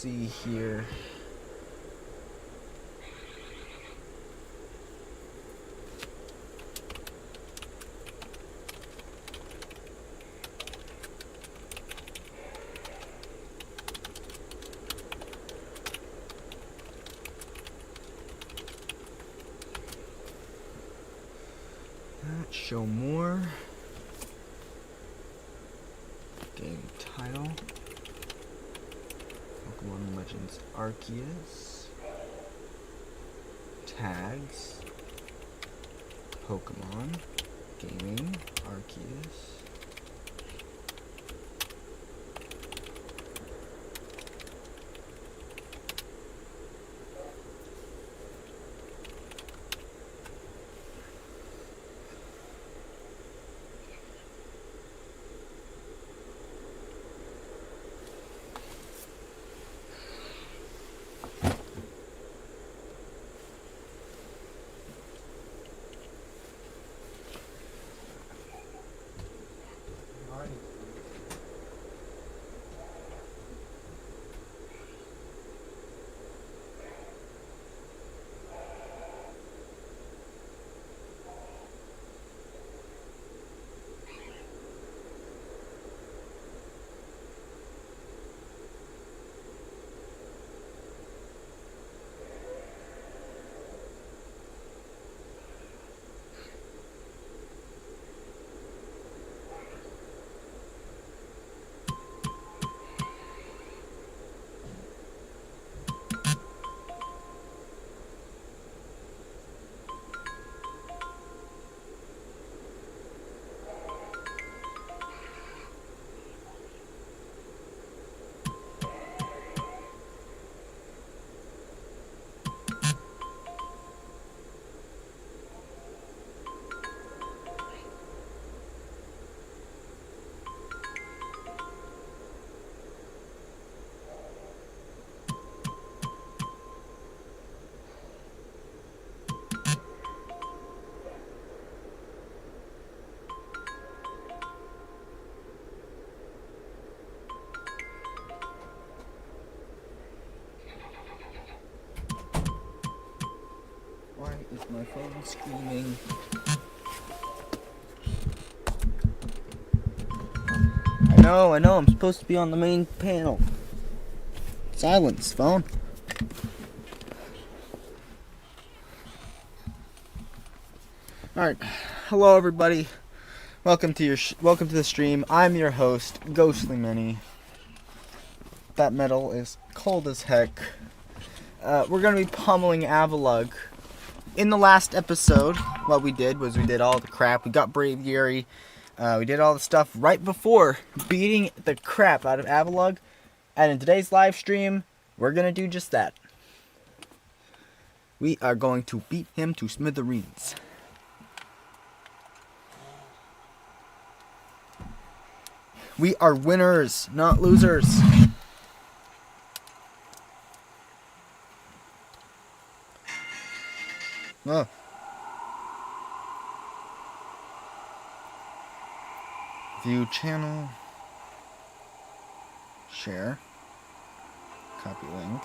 see here. Show more. Game title. Pokemon Legends Arceus. Tags. Pokemon. Gaming. Arceus. Why is my phone screaming? I know, I'm supposed to be on the main panel. Silence, phone. Alright, hello everybody. Welcome to the stream. I'm your host, Ghostly Mini. That metal is cold as heck. We're gonna be pummeling Avalugg. In the last episode, what we did was we did all the crap. We got Braviary. We did all the stuff right before beating the crap out of Avalugg. And in today's live stream, we're gonna do just that. We are going to beat him to smithereens. We are winners, not losers. Oh. View channel. Share. Copy link.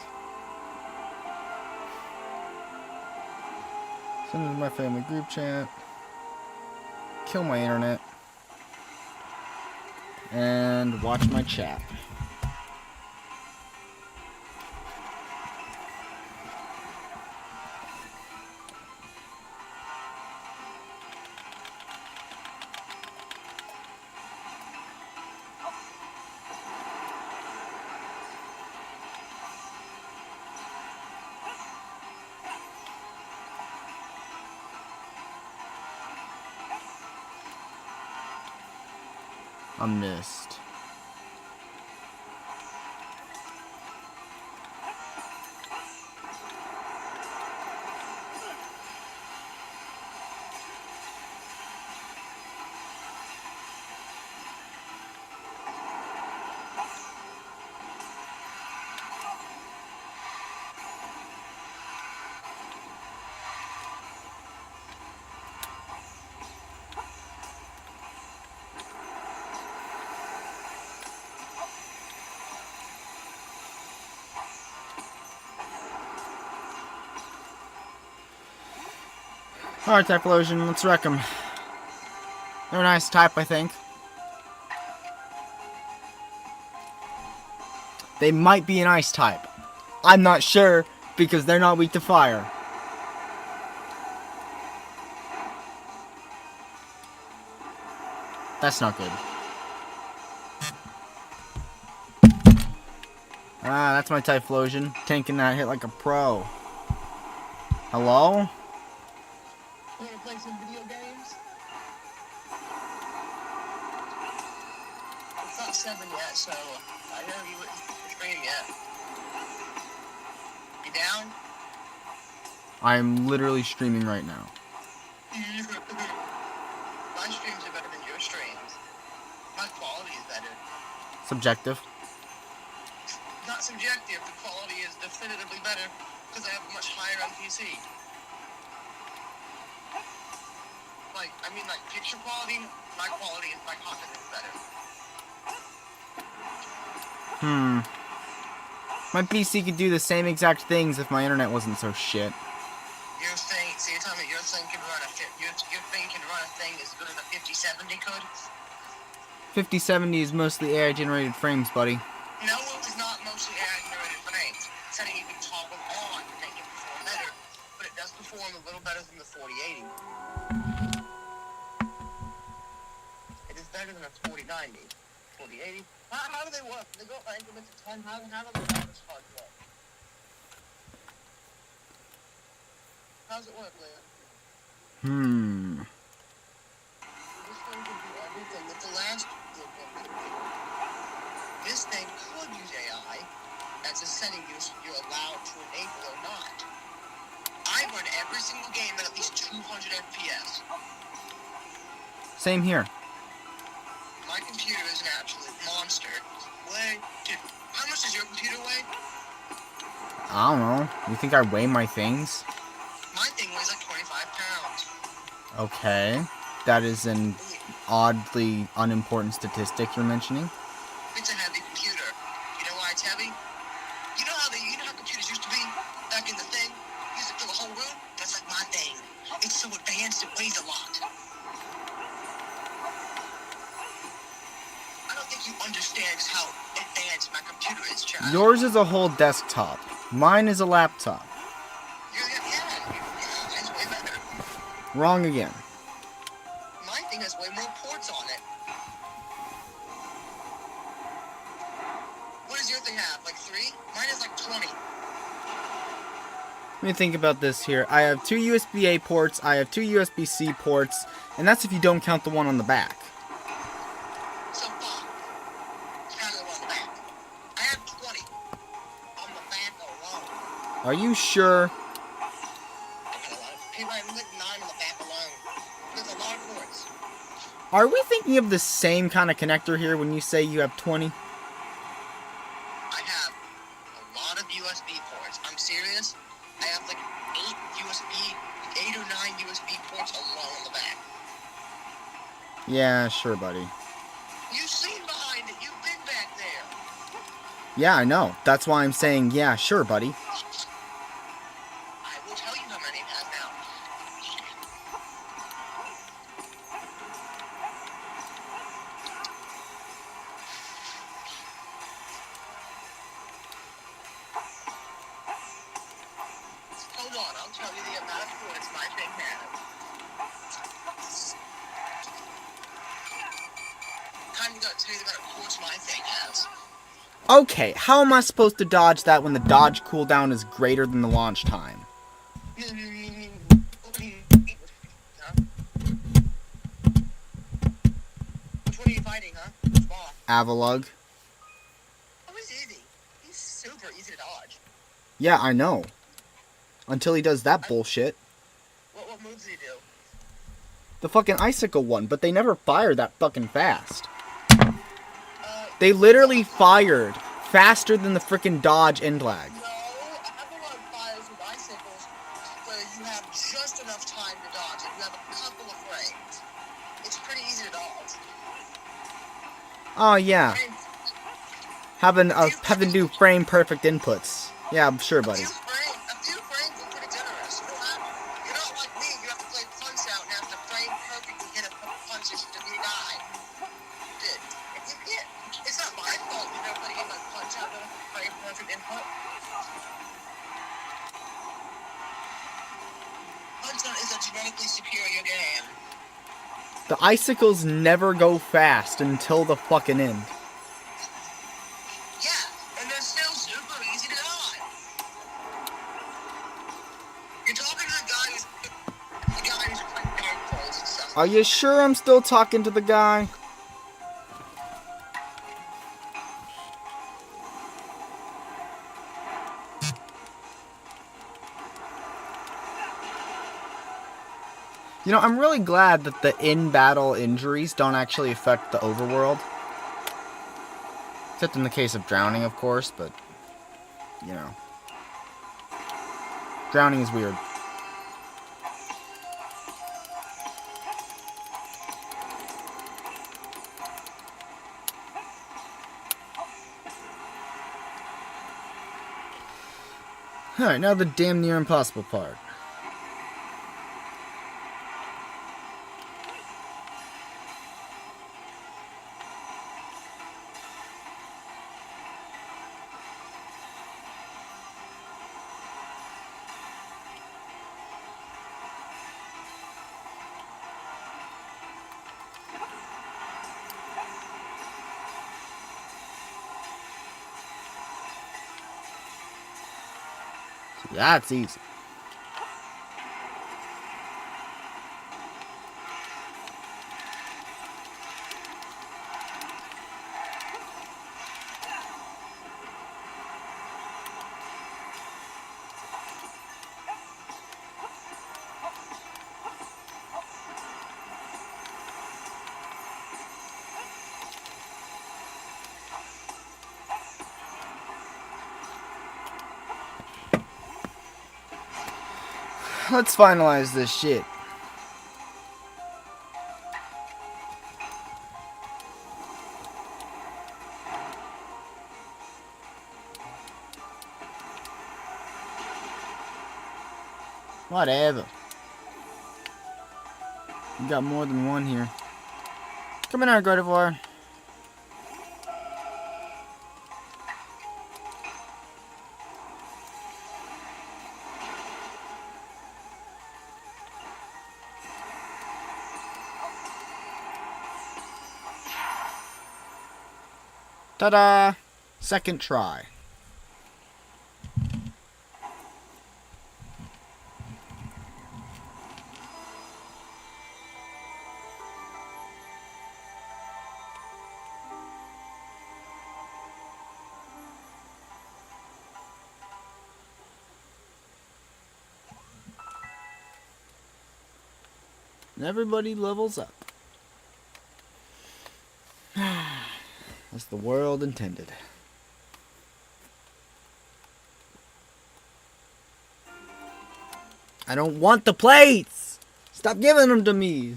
Send it to my family group chat. Kill my internet. And watch my chat. I missed. Alright, Typhlosion, let's wreck them. They're a nice type, I think. They might be an ice type. I'm not sure, because they're not weak to fire. That's not good. Ah, that's my Typhlosion. Tanking that hit like a pro. Hello? You wanna play some video games? It's not 7 yet, so I know you wouldn't stream yet. You down? I'm literally streaming right now. My streams are better than your streams. My quality is better. Subjective. Not subjective, the quality is definitively better because I have a much higher end PC. Like picture quality, my quality is my content is better. My PC could do the same exact things if my internet wasn't so shit. Your thing, so you're telling me your thing can run your thing can run a thing as good as a 5070 could? 5070 is mostly AI generated frames, buddy. No, it's not mostly AI generated frames. Setting you can toggle on to make it perform better, but it does perform a little better than the 4080. It is better than a 4090. 4080. How do they work? They go by increments of time. How do the graphics cards work? How's it work, Leah? This thing can do everything that the last one could do. This thing could use AI as a setting you're allowed to enable or not. I run every single game at least 200 FPS. Same here. My computer is an absolute monster. Dude, how much does your computer weigh? I don't know. You think I weigh my things? My thing weighs like 25 pounds. Okay. That is an oddly unimportant statistic you're mentioning. It's a heavy computer. You know why it's heavy? You know how computers used to be back in the thing? Used to fill a whole room? That's like my thing. It's so advanced it weighs a lot. I don't think you understand how advanced my computer is, child. Yours is a whole desktop. Mine is a laptop. It's way better. Wrong again. My thing has way more ports on it. What does your thing have? Like 3? Mine is like 20. Let me think about this here. I have 2 USB-A ports, I have 2 USB-C ports, and that's if you don't count the one on the back. So far, count it on the back. I have 20 on the back alone. Are you sure? I got a lot of people. I have like 9 on the back alone. There's a lot of ports. Are we thinking of the same kind of connector here when you say you have 20? I have a lot of USB ports. I'm serious. I have like 8 or 9 USB ports alone on the back. Yeah, sure, buddy. You've seen behind it. You've been back there. Yeah, I know. That's why I'm saying, yeah, sure, buddy. I will tell you how many it has now. Hold on, I'll tell you the amount of ports my thing has. I'm gonna tell you the amount of ports my thing has. Okay, how am I supposed to dodge that when the dodge cooldown is greater than the launch time? Huh? Which one are you fighting, huh? Which boss? Avalugg? Oh, he's easy. He's super easy to dodge. Yeah, I know. Until he does that bullshit. What moves does he do? The fucking icicle one, but they never fire that fucking fast. They literally fired faster than the freaking dodge end lag. No, Avalugg fires with icicles where you have just enough time to dodge it. You have a couple of frames. It's pretty easy to dodge. Oh yeah, Frames, having to do frame perfect inputs. Yeah, I'm sure, buddy. a few frames are pretty generous. You're not like me. You have to play Warzone is a genetically superior game. The icicles never go fast until the fucking end. Yeah, and they're still super easy to dodge. You're talking to the guy who's playing Dark Souls and stuff. Are you sure I'm still talking to the guy? You know, I'm really glad that the in-battle injuries don't actually affect the overworld. Except in the case of drowning, of course, but, you know. Drowning is weird. Alright, now the damn near impossible part. That's easy. Let's finalize this shit. Whatever. You got more than one here. Come in, our Gardevoir. Ta-da! Second try. And everybody levels up. As the world intended. I don't want the plates! Stop giving them to me!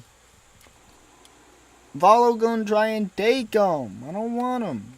Volo gonna try and take them. I don't want them.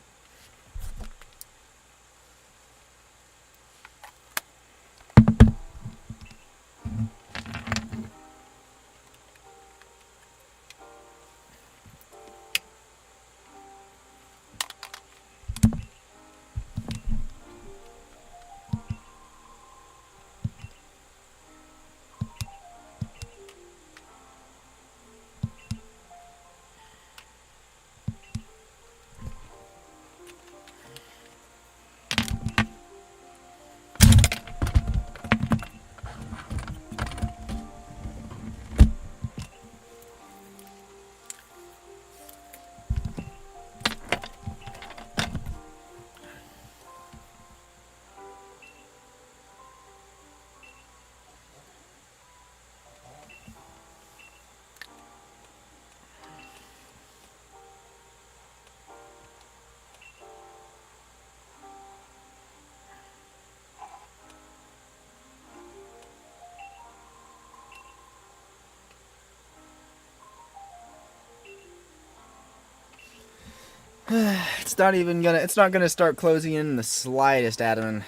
It's not gonna start closing in the slightest, Adam.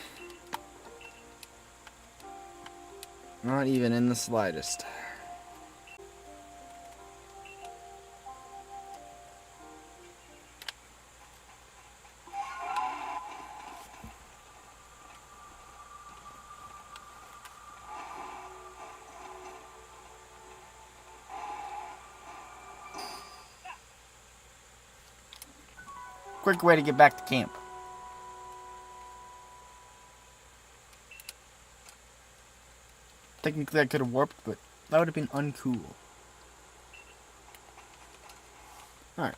Not even in the slightest. Quick way to get back to camp. Technically, I could have warped, but that would have been uncool. Alright.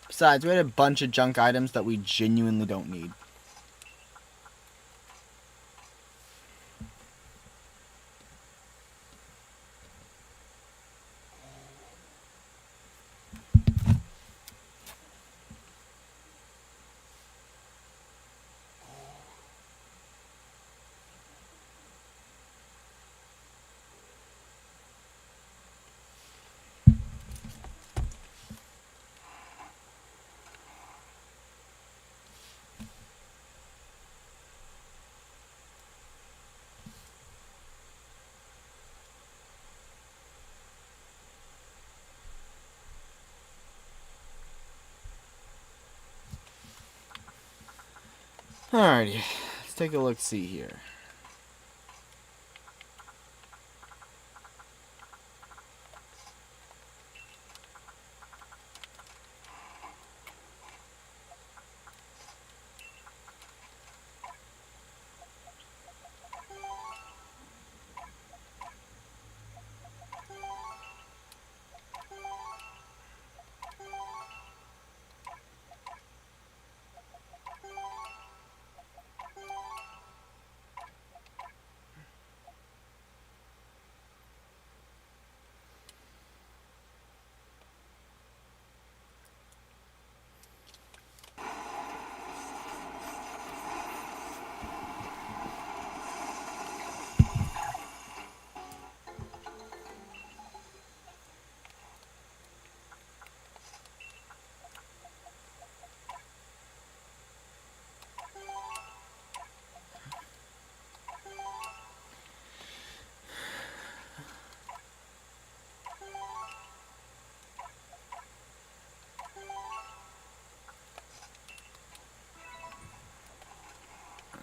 Besides, we had a bunch of junk items that we genuinely don't need. Alrighty, let's take a look-see here.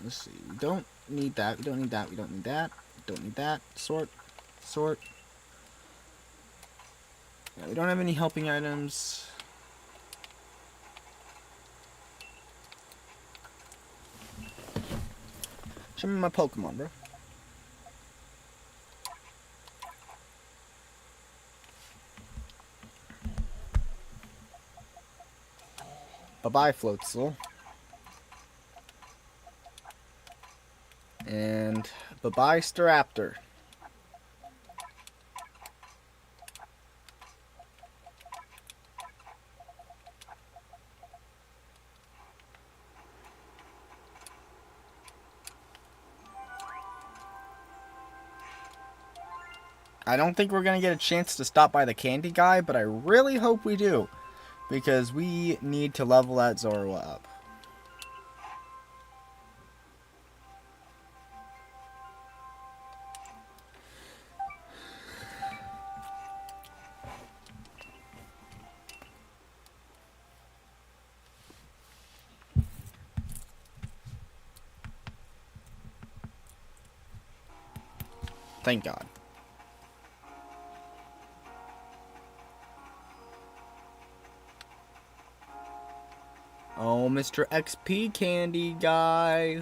Let's see. We don't need that. We don't need that. We don't need that. We don't need that. Sort. Sort. Yeah, we don't have any helping items. Show me my Pokemon, bro. Bye-bye, Floatzel. And bye-bye, Staraptor. I don't think we're going to get a chance to stop by the candy guy, but I really hope we do. Because we need to level that Zorua up. Thank God. Oh, Mr. XP Candy Guy.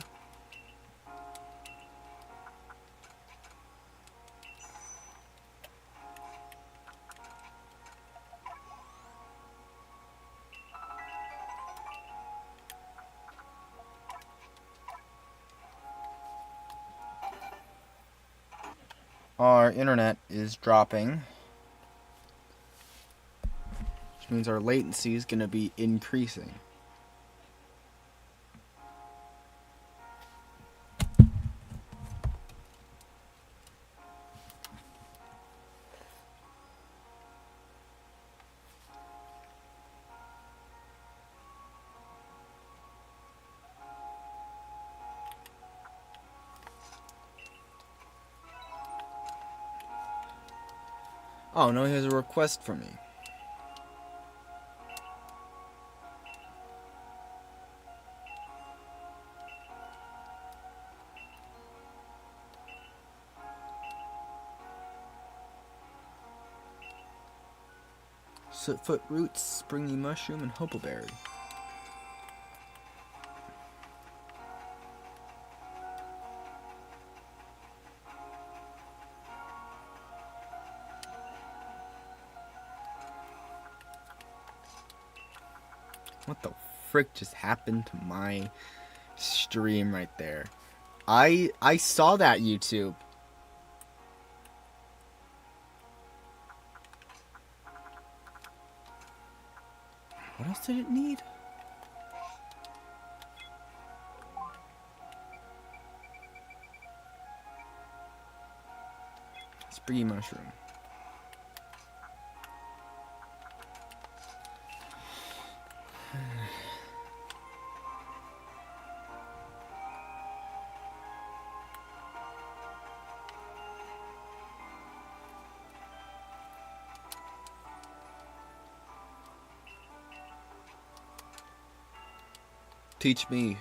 Our internet is dropping, which means our latency is going to be increasing. Oh, no, he has a request for me. sootfoot roots, springy mushroom, and hopeberry. What the frick just happened to my stream right there? I saw that, YouTube. What else did it need? Springy mushroom. Teach me.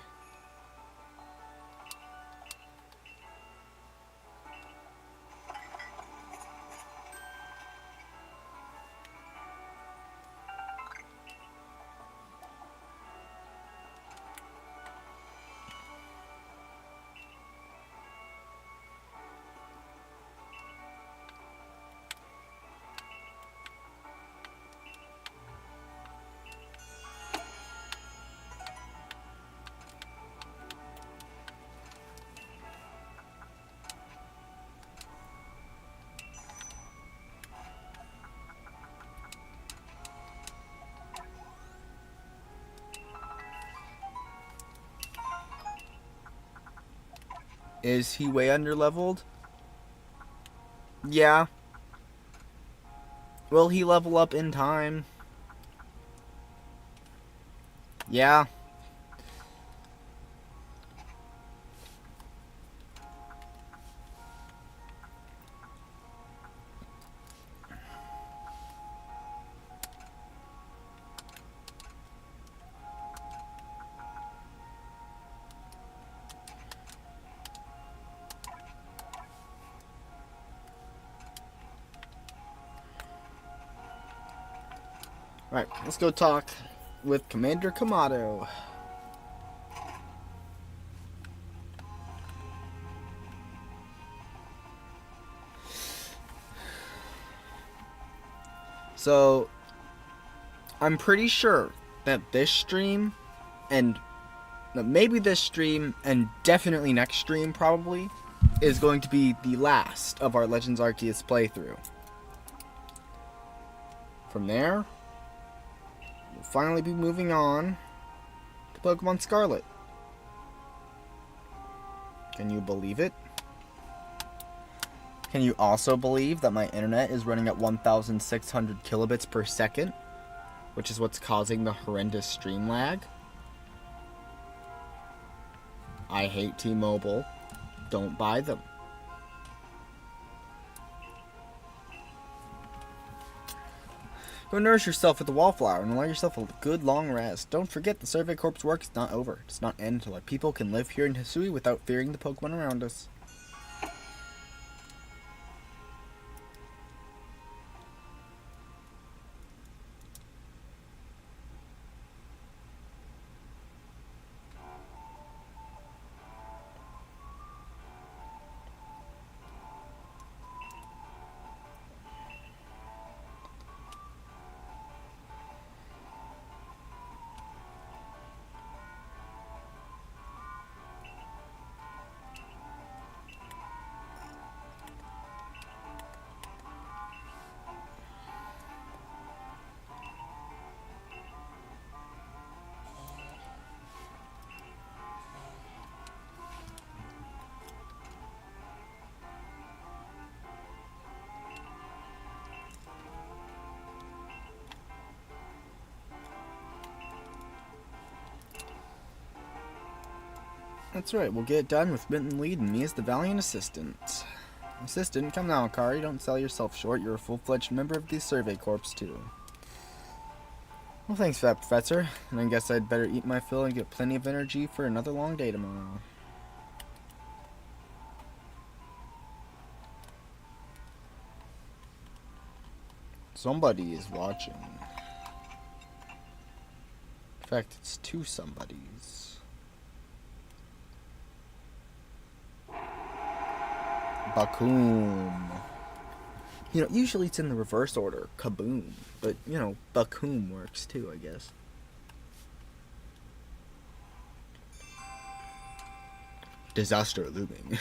Is he way under-leveled? Yeah. Will he level up in time? Yeah. Alright, let's go talk with Commander Kamado. So, I'm pretty sure that this stream, and maybe this stream, and definitely next stream probably, is going to be the last of our Legends Arceus playthrough. From there, we'll finally be moving on to Pokemon Scarlet. Can you believe it? Can you also believe that my internet is running at 1,600 kilobits per second, which is what's causing the horrendous stream lag? I hate T-Mobile. Don't buy them. Go nourish yourself with the wallflower and allow yourself a good long rest. Don't forget the Survey Corps' work is not over. It does not end until our people can live here in Hisui without fearing the Pokemon around us. That's right, we'll get it done with Minton lead and me as the valiant assistant. Assistant, come now, Akari, don't sell yourself short. You're a full-fledged member of the Survey Corps, too. Well, thanks for that, Professor. And I guess I'd better eat my fill and get plenty of energy for another long day tomorrow. Somebody is watching. In fact, it's two somebodies. Bakum. You know, usually it's in the reverse order, kaboom. But, you know, Bakum works too, I guess. Disaster looming.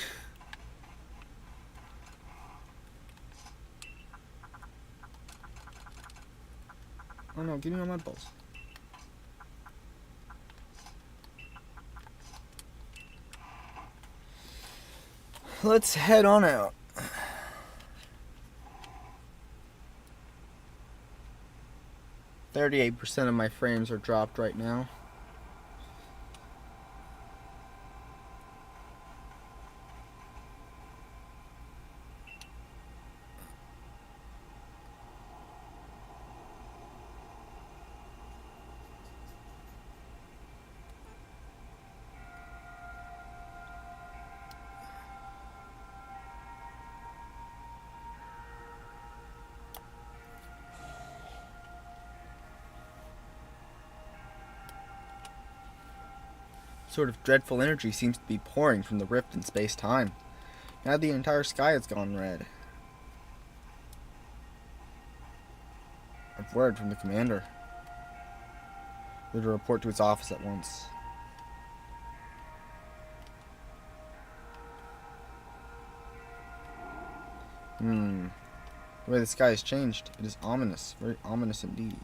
Oh no, give me my mud balls. Let's head on out. 38% of my frames are dropped right now. Sort of dreadful energy seems to be pouring from the rift in space-time. Now the entire sky has gone red. I've word from the commander. We're to report to his office at once. The way the sky has changed, it is ominous. Very ominous indeed.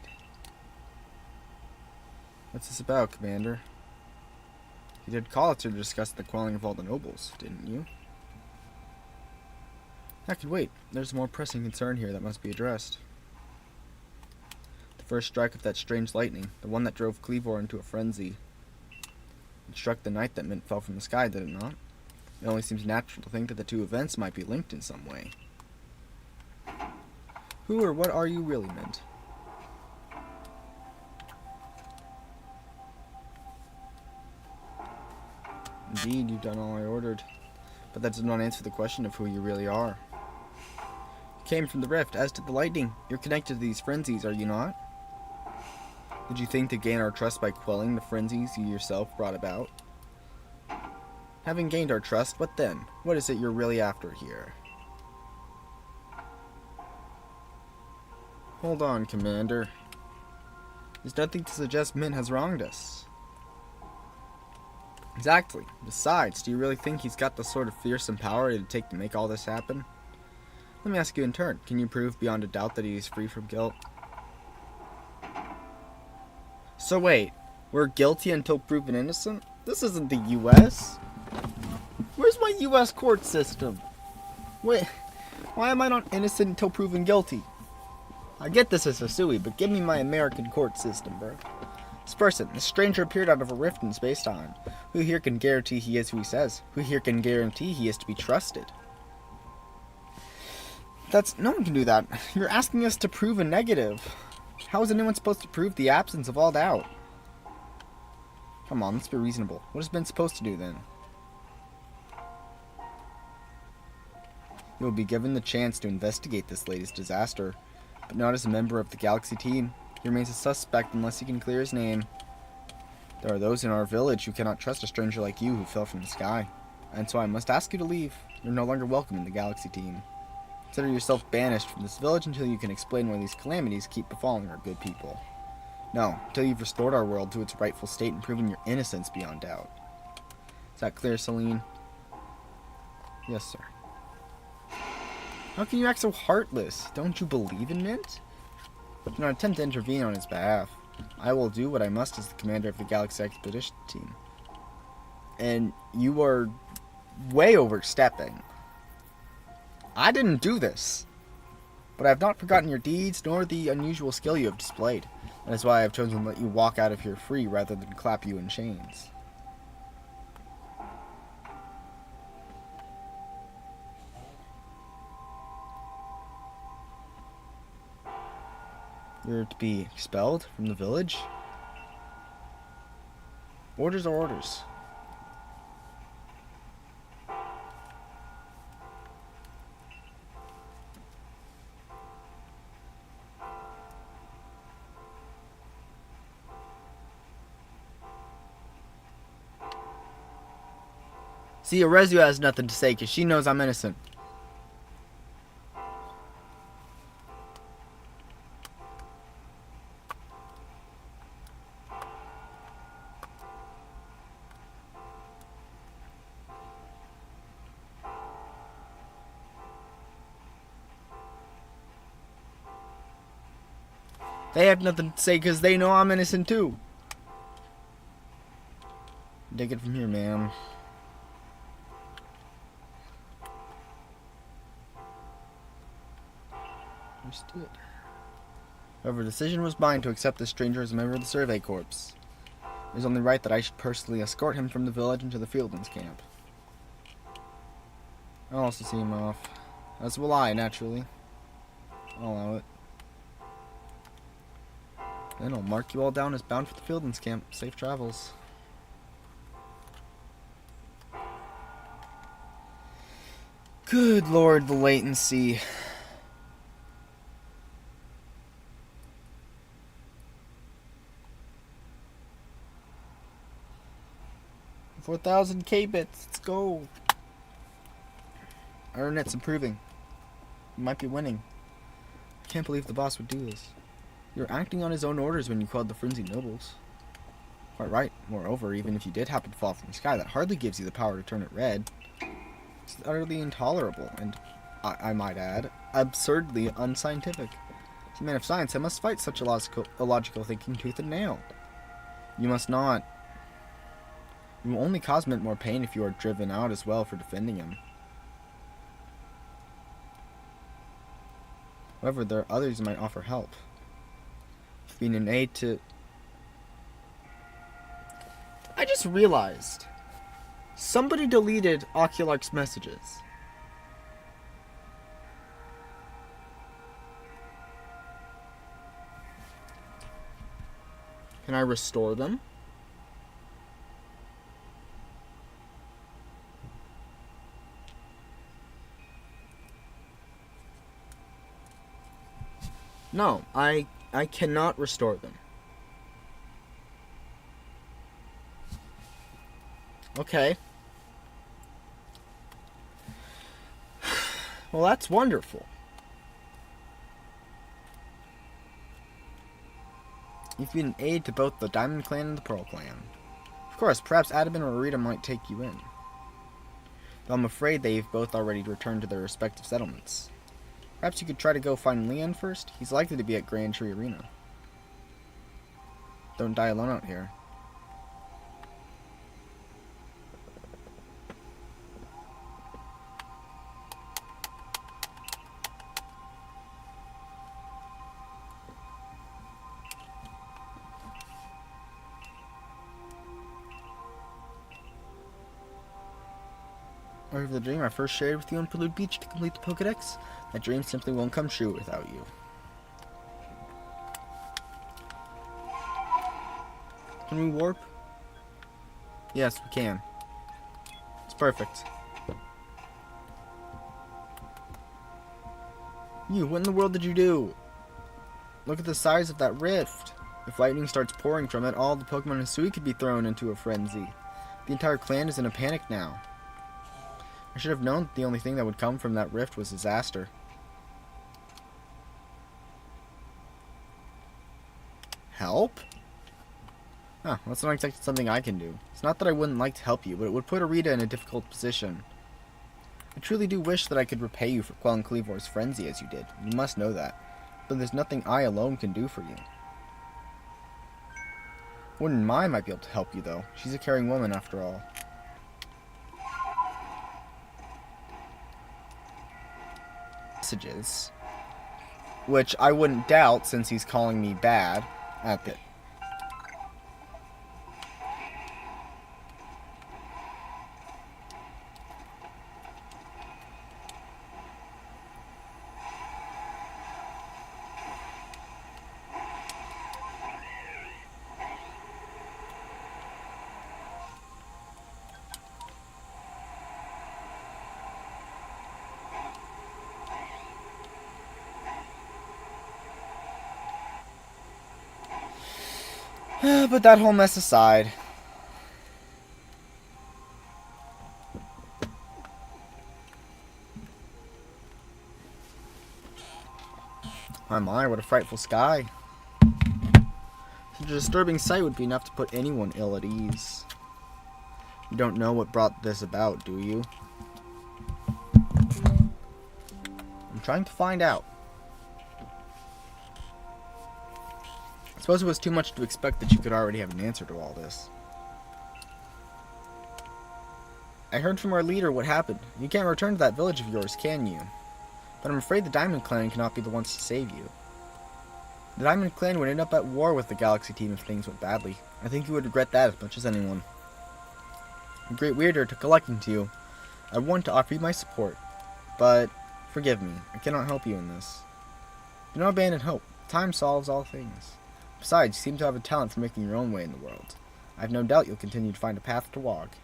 What's this about, Commander? You did call us to discuss the quelling of all the nobles, didn't you? That could wait. There's a more pressing concern here that must be addressed. The first strike of that strange lightning, the one that drove Cleavor into a frenzy. It struck the night that Mint fell from the sky, did it not? It only seems natural to think that the two events might be linked in some way. Who or what are you really, Mint? Indeed, you've done all I ordered. But that does not answer the question of who you really are. You came from the rift, as did the lightning. You're connected to these frenzies, are you not? Did you think to gain our trust by quelling the frenzies you yourself brought about? Having gained our trust, what then? What is it you're really after here? Hold on, Commander. There's nothing to suggest Mint has wronged us. Exactly. Besides, do you really think he's got the sort of fearsome power it'd take to make all this happen? Let me ask you in turn. Can you prove beyond a doubt that he is free from guilt? So wait, we're guilty until proven innocent? This isn't the U.S. Where's my U.S. court system? Wait, why am I not innocent until proven guilty? I get this as a suey, but give me my American court system, bro. This person, this stranger appeared out of a rift in space-time. Who here can guarantee he is who he says? Who here can guarantee he is to be trusted? No one can do that. You're asking us to prove a negative. How is anyone supposed to prove the absence of all doubt? Come on, let's be reasonable. What has been supposed to do then? You will be given the chance to investigate this latest disaster, but not as a member of the Galaxy team. He remains a suspect unless he can clear his name. There are those in our village who cannot trust a stranger like you who fell from the sky. And so I must ask you to leave. You're no longer welcome in the Galaxy team. Consider yourself banished from this village until you can explain why these calamities keep befalling our good people. No, until you've restored our world to its rightful state and proven your innocence beyond doubt. Is that clear, Celine? Yes, sir. How can you act so heartless? Don't you believe in Mint? Do not attempt to intervene on his behalf. I will do what I must as the commander of the Galaxy Expedition Team. And you are way overstepping. I didn't do this. But I have not forgotten your deeds, nor the unusual skill you have displayed. That is why I have chosen to let you walk out of here free rather than clap you in chains. You're to be expelled from the village? Orders are orders. See, Arceus has nothing to say because she knows I'm innocent. They have nothing to say because they know I'm innocent too. Take it from here, ma'am. Understood. However, the decision was mine to accept this stranger as a member of the Survey Corps. It is only right that I should personally escort him from the village into the Fieldman's camp. I'll also see him off. As will I, naturally. I'll allow it. Then I'll mark you all down as bound for the Fieldman's camp. Safe travels. Good lord, the latency. 4,000 K-bits. Let's go. Our internet's improving. You might be winning. I can't believe the boss would do this. You're acting on his own orders when you called the frenzied nobles. Quite right. Moreover, even if you did happen to fall from the sky, that hardly gives you the power to turn it red. It's utterly intolerable, and, I might add, absurdly unscientific. As a man of science, I must fight such illogical thinking tooth and nail. You must not. You will only cause Mint more pain if you are driven out as well for defending him. However, there are others who might offer help. Being an aid to... I just realized somebody deleted Oculark's messages. Can I restore them? No, I cannot restore them. Okay. Well, that's wonderful. You've been an aid to both the Diamond Clan and the Pearl Clan. Of course, perhaps Adamant or Rita might take you in. Though I'm afraid they've both already returned to their respective settlements. Perhaps you could try to go find Leon first? He's likely to be at Grand Tree Arena. Don't die alone out here. Or the dream I first shared with you on Prelude Beach to complete the Pokedex, that dream simply won't come true without you. Can we warp? Yes, we can. It's perfect. You, what in the world did you do? Look at the size of that rift. If lightning starts pouring from it, all the Pokemon in Hisui could be thrown into a frenzy. The entire clan is in a panic now. I should have known that the only thing that would come from that rift was disaster. Help? Oh, that's not exactly something I can do. It's not that I wouldn't like to help you, but it would put Arita in a difficult position. I truly do wish that I could repay you for quelling Cleavor's frenzy as you did. You must know that. But there's nothing I alone can do for you. Wouldn't Mai might be able to help you, though. She's a caring woman, after all. Messages, which I wouldn't doubt since he's calling me bad at it. Put that whole mess aside. My, what a frightful sky. Such a disturbing sight would be enough to put anyone ill at ease. You don't know what brought this about, do you? I'm trying to find out. I suppose it was too much to expect that you could already have an answer to all this. I heard from our leader what happened. You can't return to that village of yours, can you? But I'm afraid the Diamond Clan cannot be the ones to save you. The Diamond Clan would end up at war with the Galaxy Team if things went badly. I think you would regret that as much as anyone. A great weirder to collecting to you. I want to offer you my support, but forgive me, I cannot help you in this. Do not abandon hope. Time solves all things. Besides, you seem to have a talent for making your own way in the world. I have no doubt you'll continue to find a path to walk.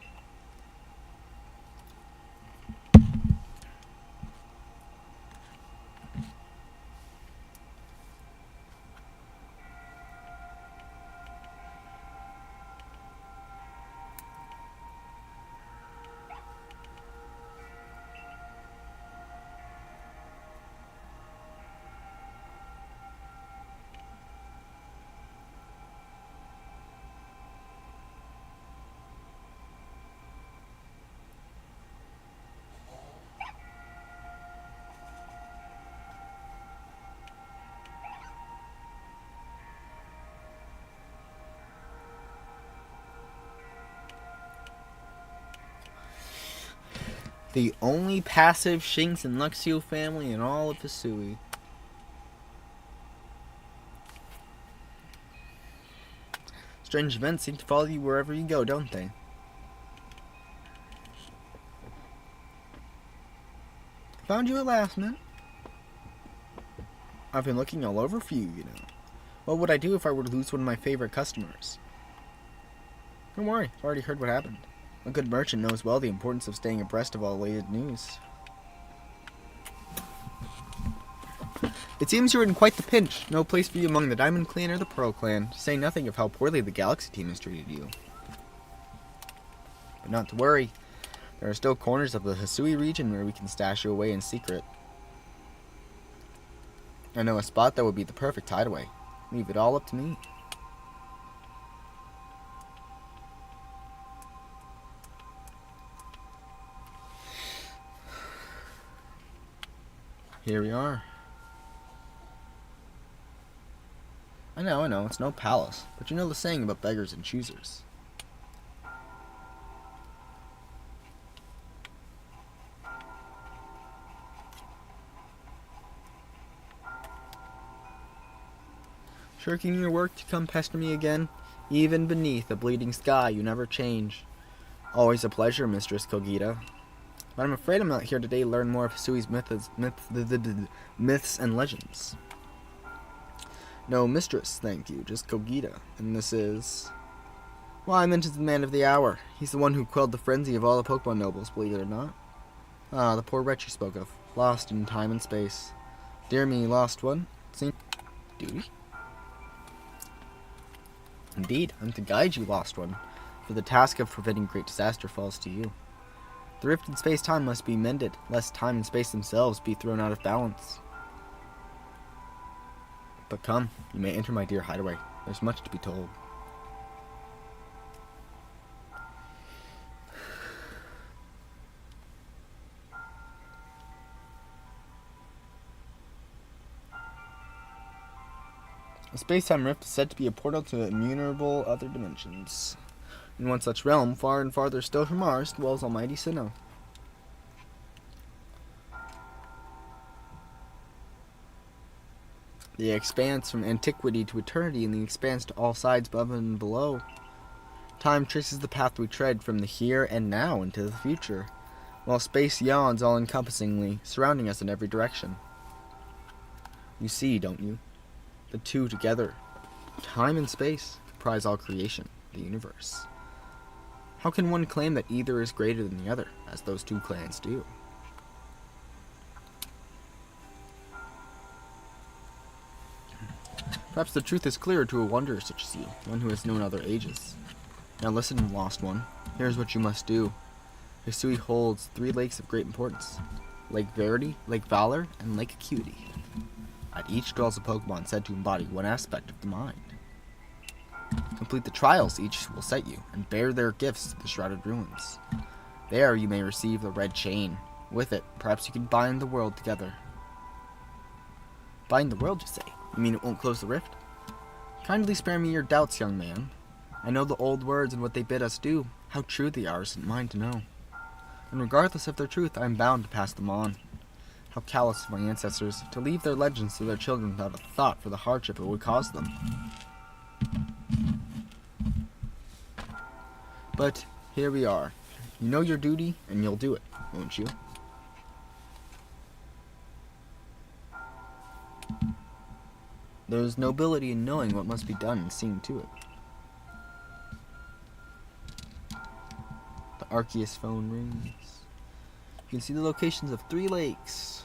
The only passive Shinx and Luxio family in all of Hisui. Strange events seem to follow you wherever you go, don't they? Found you at last, man. I've been looking all over for you, you know. What would I do if I were to lose one of my favorite customers? Don't worry, I've already heard what happened. A good merchant knows well the importance of staying abreast of all latest news. It seems you're in quite the pinch. No place for you among the Diamond Clan or the Pearl Clan, to say nothing of how poorly the Galaxy Team has treated you. But not to worry. There are still corners of the Hisui region where we can stash you away in secret. I know a spot that would be the perfect hideaway. Leave it all up to me. Here we are. I know, it's no palace, but you know the saying about beggars and choosers. Shirking your work to come pester me again? Even beneath a bleeding sky, you never change. Always a pleasure, Mistress Kogita. But I'm afraid I'm not here today to learn more of Hisui's myths and legends. No, Mistress, thank you, just Kogita. And this is... Well, I meant it's the man of the hour. He's the one who quelled the frenzy of all the Pokemon nobles, believe it or not. Ah, the poor wretch you spoke of, lost in time and space. Dear me, lost one. Same duty? Indeed, I'm to guide you, lost one, for the task of preventing great disaster falls to you. The rift in space-time must be mended, lest time and space themselves be thrown out of balance. But come, you may enter my dear hideaway. There's much to be told. The space-time rift is said to be a portal to innumerable other dimensions. In one such realm, far and farther still from ours, dwells Almighty Sinnoh. The expanse from antiquity to eternity, and the expanse to all sides above and below. Time traces the path we tread from the here and now into the future, while space yawns all-encompassingly, surrounding us in every direction. You see, don't you? The two together, time and space, comprise all creation, the universe. How can one claim that either is greater than the other, as those two clans do? Perhaps the truth is clearer to a wanderer such as you, one who has known other ages. Now listen, lost one. Here's what you must do. Hisui holds 3 lakes of great importance. Lake Verity, Lake Valor, and Lake Acuity. At each dwells a Pokemon said to embody one aspect of the mind. Complete the trials each will set you, and bear their gifts to the Shrouded Ruins. There you may receive the red chain. With it, perhaps you can bind the world together. Bind the world, you say? You mean it won't close the rift? Kindly spare me your doubts, young man. I know the old words and what they bid us do. How true they are isn't mine to know. And regardless of their truth, I am bound to pass them on. How callous of my ancestors to leave their legends to their children without a thought for the hardship it would cause them. But here we are. You know your duty, and you'll do it, won't you? There's nobility in knowing what must be done and seeing to it. The Arceus phone rings. You can see the locations of 3 lakes.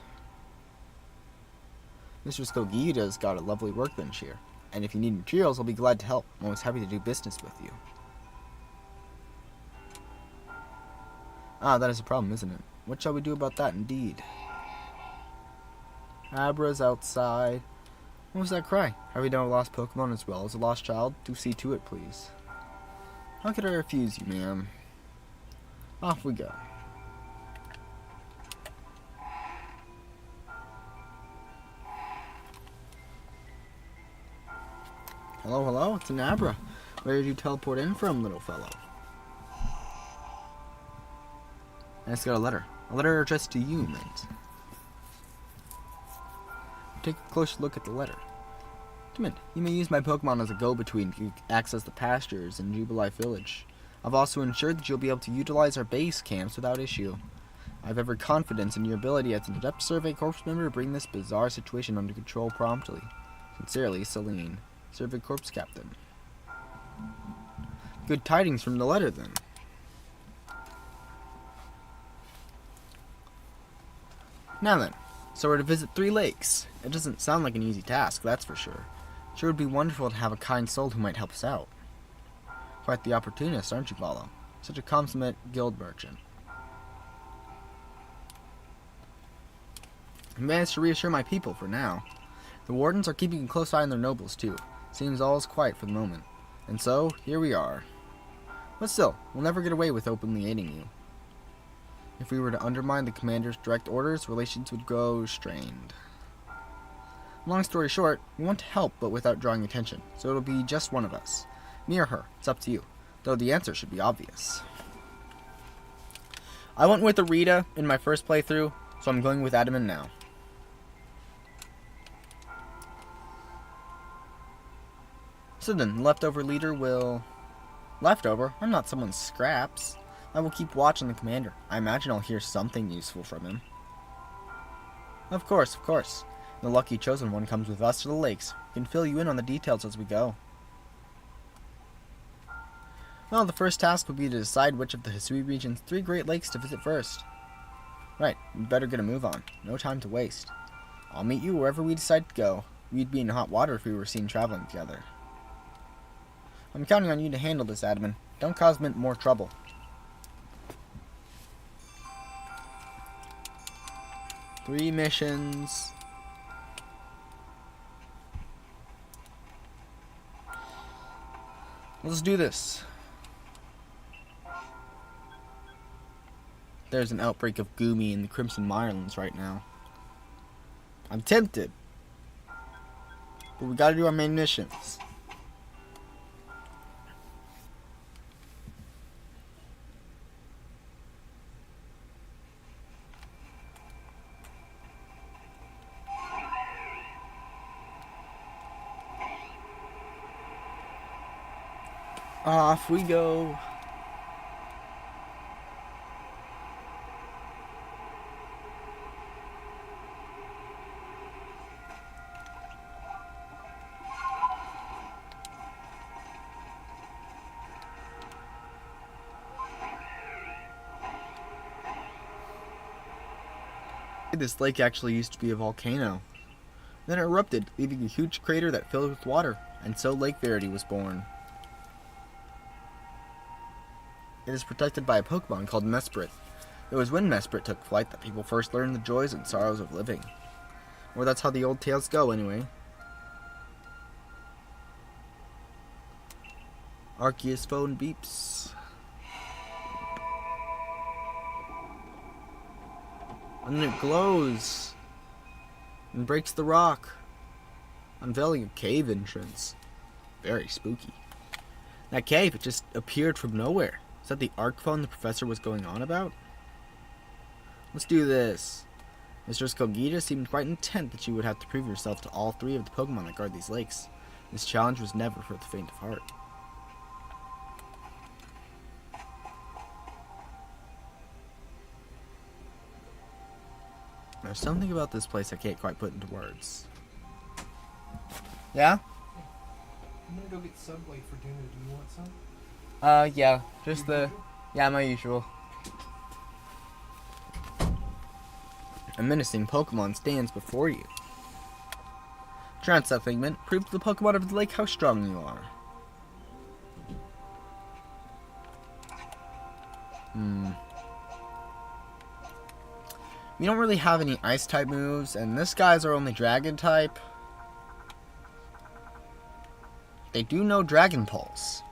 Mr. Skogita's got a lovely workbench here, and if you need materials, I'll be glad to help. I'm always happy to do business with you. Ah, that is a problem, isn't it? What shall we do about that, indeed? Abra's outside. What was that cry? Have we done a lost Pokemon as well as a lost child? Do see to it, please. How could I refuse you, ma'am? Off we go. Hello, hello, it's an Abra. Where did you teleport in from, little fellow? I just got a letter. A letter addressed to you, mate. Take a closer look at the letter. Come in. You may use my Pokemon as a go-between to access the pastures in Jubilife Village. I've also ensured that you'll be able to utilize our base camps without issue. I have every confidence in your ability as an Adept Survey Corps member to bring this bizarre situation under control promptly. Sincerely, Celine, Survey Corps Captain. Good tidings from the letter, then. Now then, so we're to visit 3 lakes. It doesn't sound like an easy task, that's for sure. Sure would be wonderful to have a kind soul who might help us out. Quite the opportunist, aren't you, Valo? Such a consummate guild merchant. I managed to reassure my people for now. The wardens are keeping a close eye on their nobles, too. Seems all is quiet for the moment. And so, here we are. But still, we'll never get away with openly aiding you. If we were to undermine the commander's direct orders, relations would go strained. Long story short, we want to help, but without drawing attention, so it'll be just one of us. Me or her, it's up to you. Though the answer should be obvious. I went with Arita in my first playthrough, so I'm going with Adamant now. So then, the leftover leader will... Leftover? I'm not someone's scraps. I will keep watch on the commander. I imagine I'll hear something useful from him. Of course, of course. The lucky chosen one comes with us to the lakes. We can fill you in on the details as we go. Well, the first task will be to decide which of the Hisui region's 3 Great Lakes to visit first. Right, we'd better get a move on. No time to waste. I'll meet you wherever we decide to go. We'd be in hot water if we were seen traveling together. I'm counting on you to handle this, Adamant. Don't cause Mint more trouble. Three missions. Let's do this. There's an outbreak of Goomy in the Crimson Mirelands right now. I'm tempted. But we gotta do our main missions. Off we go. This lake actually used to be a volcano. Then it erupted, leaving a huge crater that filled with water, and so Lake Verity was born. It is protected by a Pokemon called Mesprit. It was when Mesprit took flight that people first learned the joys and sorrows of living. Or that's how the old tales go, anyway. Arceus' phone beeps. And then it glows. And breaks the rock. Unveiling a cave entrance. Very spooky. That cave, it just appeared from nowhere. Is that the arc phone the professor was going on about? Let's do this. Mistress Kogita seemed quite intent that you would have to prove yourself to all 3 of the Pokemon that guard these lakes. This challenge was never for the faint of heart. There's something about this place I can't quite put into words. Yeah? I'm gonna go get Subway for dinner. Do you want some? Yeah. Just yeah, my usual. A menacing Pokemon stands before you. Try not that Figment. Prove to the Pokemon of the lake how strong you are. We don't really have any Ice-type moves, and this guy's our only Dragon-type. They do know Dragon Pulse.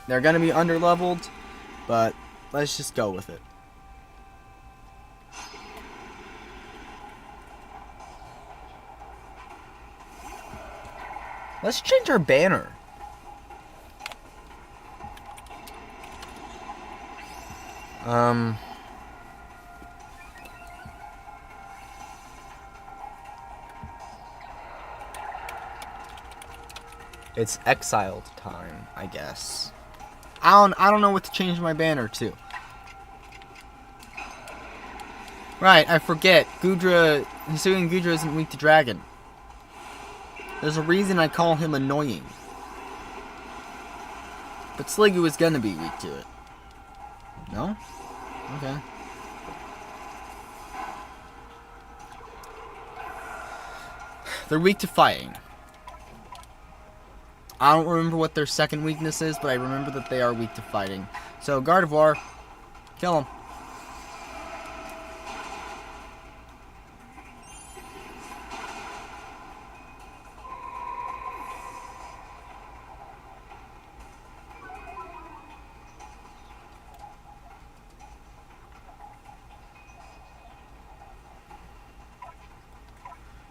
They're going to be underleveled, but let's just go with it. Let's change our banner. It's exiled time, I guess. I don't know what to change my banner to. Right, I forget. Hisuian Gudra isn't weak to dragon. There's a reason I call him annoying. But Sliggoo is gonna be weak to it. No? Okay. They're weak to fighting. I don't remember what their second weakness is, but I remember that they are weak to fighting. So, Gardevoir, kill him.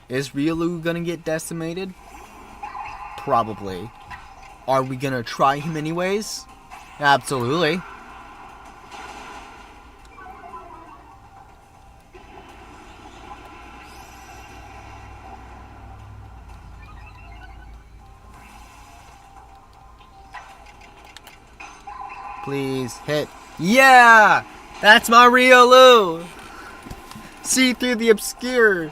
Is Riolu gonna get decimated? Probably. Are we gonna try him anyways? Absolutely. Please hit. Yeah! That's my Riolu! See through the obscure.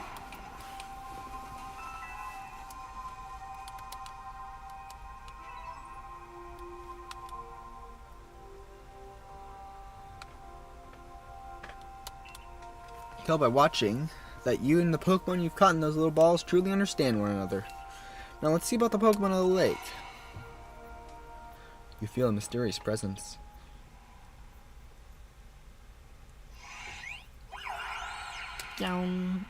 Tell by watching that you and the Pokemon you've caught in those little balls truly understand one another. Now let's see about the Pokemon of the lake. You feel a mysterious presence. Down.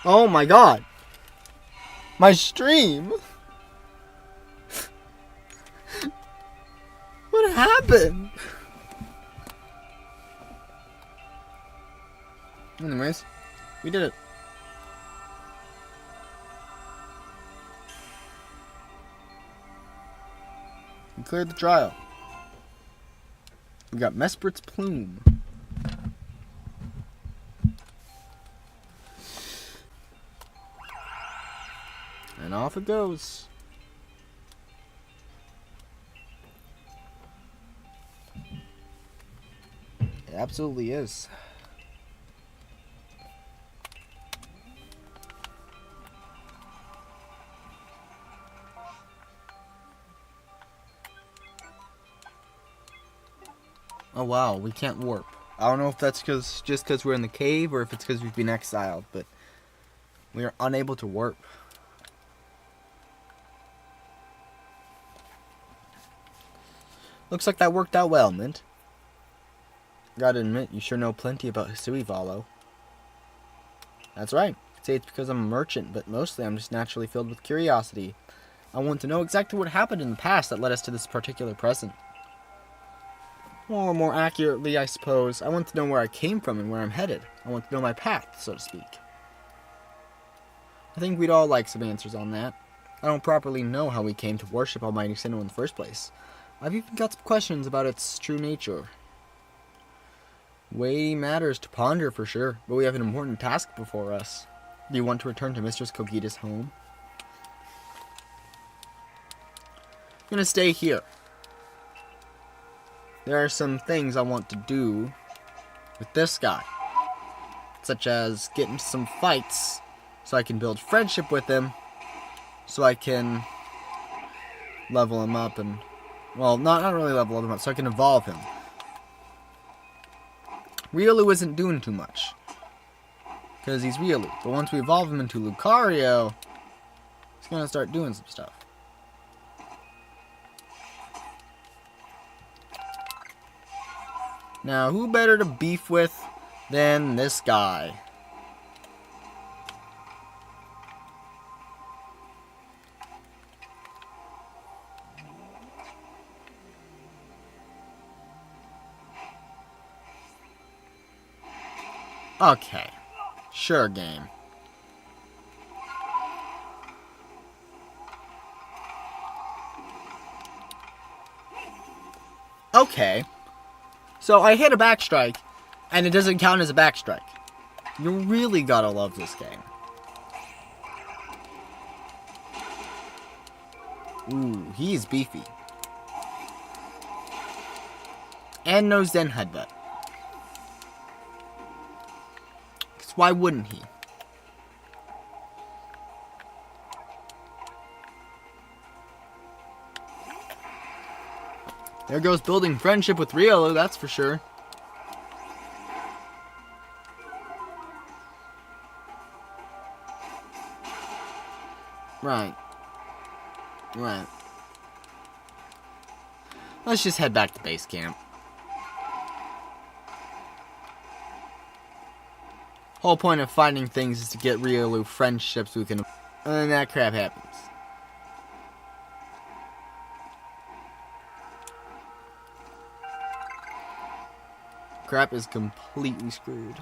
Oh my god. My stream. What happened? Anyways, we did it. We cleared the trial. We got Mesprit's Plume. And off it goes. It absolutely is. Oh wow, we can't warp. I don't know if that's just because we're in the cave or if it's because we've been exiled, but we are unable to warp. Looks like that worked out well, Mint. Gotta admit, you sure know plenty about Hisui Valo. That's right. I'd say it's because I'm a merchant, but mostly I'm just naturally filled with curiosity. I want to know exactly what happened in the past that led us to this particular present. Or more accurately, I suppose, I want to know where I came from and where I'm headed. I want to know my path, so to speak. I think we'd all like some answers on that. I don't properly know how we came to worship Almighty Sinnoh in the first place. I've even got some questions about its true nature. Weighty matters to ponder for sure, but we have an important task before us. Do you want to return to Mistress Kogita's home? I'm gonna stay here. There are some things I want to do with this guy, such as get into some fights so I can build friendship with him, so I can level him up and, well, not really level him up, so I can evolve him. Riolu isn't doing too much, because he's Riolu, but once we evolve him into Lucario, he's gonna start doing some stuff. Now, who better to beef with than this guy? Okay. Sure, game. Okay. So I hit a backstrike, and it doesn't count as a backstrike. You really gotta love this game. Ooh, he's beefy. And no Zen Headbutt. Because why wouldn't he? There goes building friendship with Riolu, that's for sure. Right. Right. Let's just head back to base camp. Whole point of finding things is to get Riolu friendships we can... And then that crap happens. Crap is completely screwed.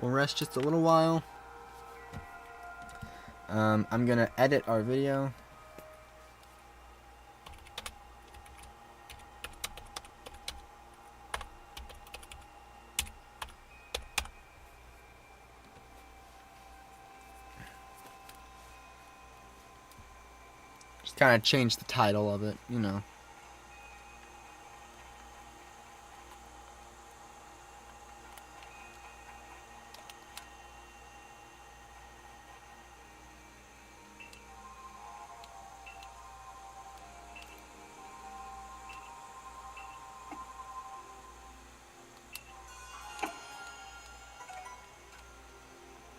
We'll rest just a little while. I'm gonna edit our video. Just kind of change the title of it, you know.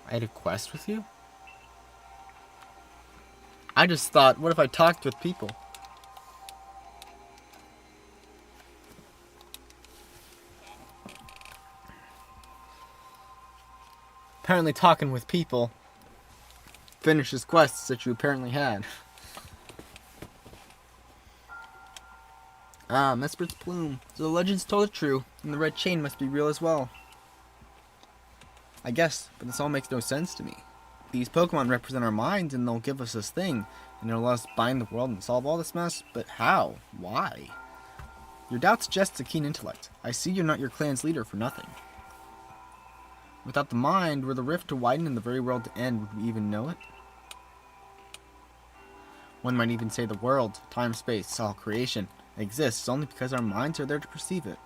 I had a quest with you? I just thought, what if I talked with people? apparently talking with people, finish his quests that you apparently had. Ah, Mespert's plume. So the legends told it true, and the red chain must be real as well. I guess, but this all makes no sense to me. These Pokemon represent our minds, and they'll give us this thing, and it'll let us bind the world and solve all this mess, but how? Why? Your doubt suggests a keen intellect. I see you're not your clan's leader for nothing. Without the mind, were the rift to widen and the very world to end, would we even know it? One might even say the world, time, space, all creation, exists only because our minds are there to perceive it.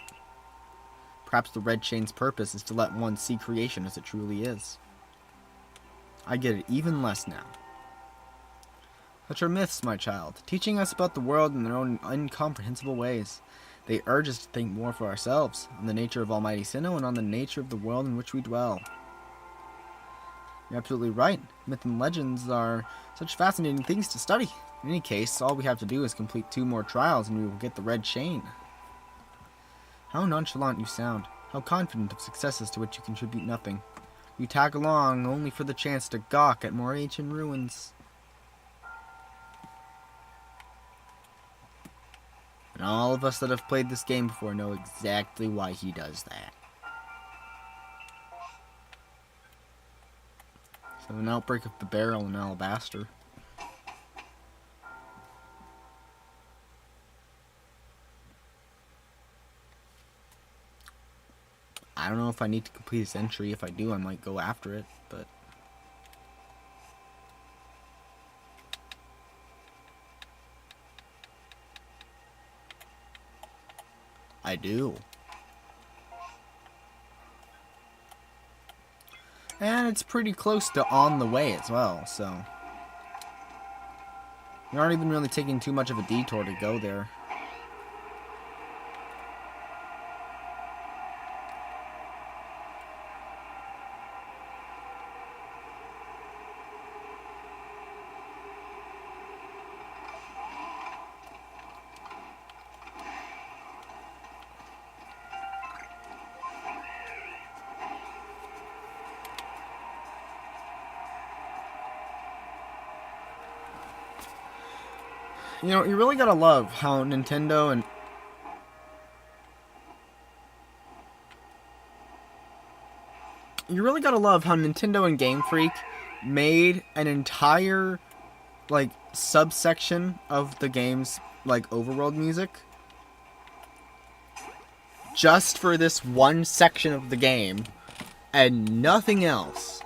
Perhaps the red chain's purpose is to let one see creation as it truly is. I get it even less now. Such are myths, my child, teaching us about the world in their own incomprehensible ways. They urge us to think more for ourselves, on the nature of Almighty Sinnoh and on the nature of the world in which we dwell. You're absolutely right. Myth and legends are such fascinating things to study. In any case, all we have to do is complete 2 more trials and we will get the red chain. How nonchalant you sound. How confident of successes to which you contribute nothing. You tag along only for the chance to gawk at more ancient ruins. And all of us that have played this game before know exactly why he does that. So an outbreak of the barrel in Alabaster. I don't know if I need to complete this entry. If I do, I might go after it, but... I do. And it's pretty close to on the way as well, so... You aren't even really taking too much of a detour to go there. You know, you really gotta love how Nintendo and... You really gotta love how Nintendo and Game Freak made an entire, like, subsection of the game's, like, overworld music just for this one section of the game and nothing else.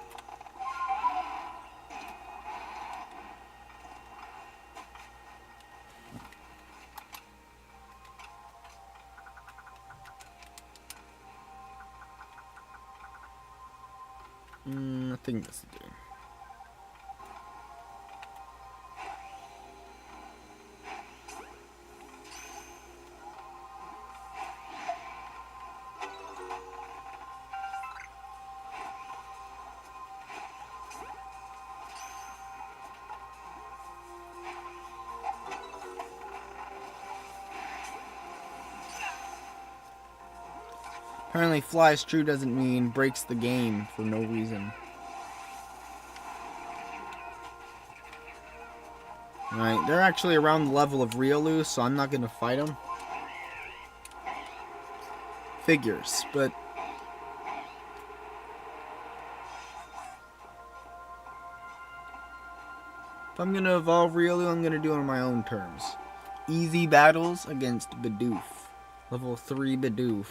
I think this will do. Apparently flies true doesn't mean breaks the game for no reason. Alright, they're actually around the level of Riolu, so I'm not going to fight them. Figures, but... if I'm going to evolve Riolu, I'm going to do it on my own terms. Easy battles against Bidoof. Level 3 Bidoof.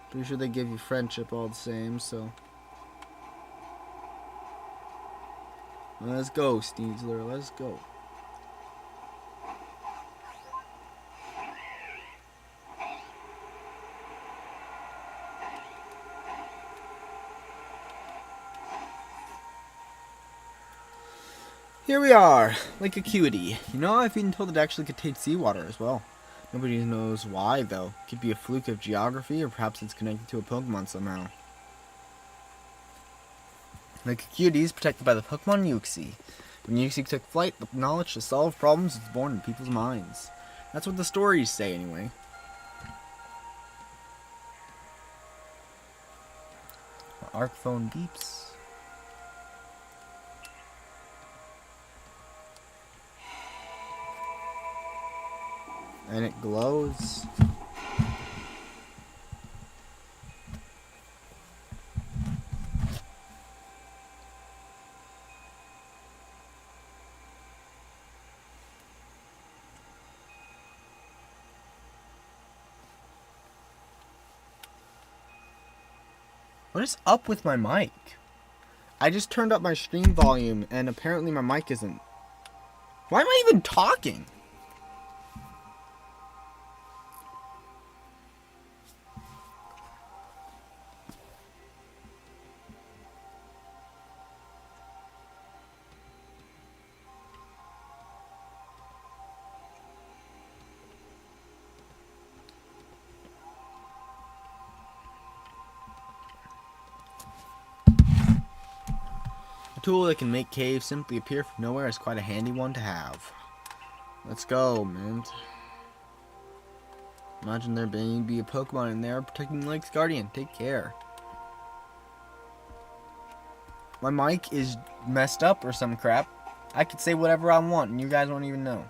Pretty sure they give you friendship all the same, so... let's go, Steedsler, let's go. Here we are, Lake Acuity. You know, I've been told it actually contains seawater as well. Nobody knows why, though. Could be a fluke of geography, or perhaps it's connected to a Pokemon somehow. Lake Acuity is protected by the Pokemon Uxie. When Uxie took flight, the knowledge to solve problems was born in people's minds. That's what the stories say, anyway. Arc phone beeps. And it glows. What is up with my mic? I just turned up my stream volume and apparently my mic isn't. Why am I even talking? A tool that can make caves simply appear from nowhere is quite a handy one to have. Let's go, man. Imagine there being a Pokemon in there protecting Lake's Guardian. Take care. My mic is messed up or some crap. I could say whatever I want and you guys won't even know.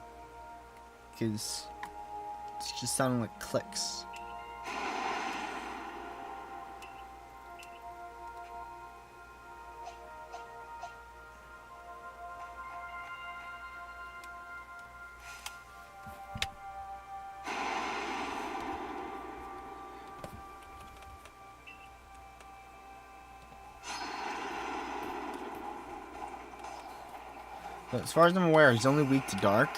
Because it's just sounding like clicks. But as far as I'm aware, he's only weak to dark.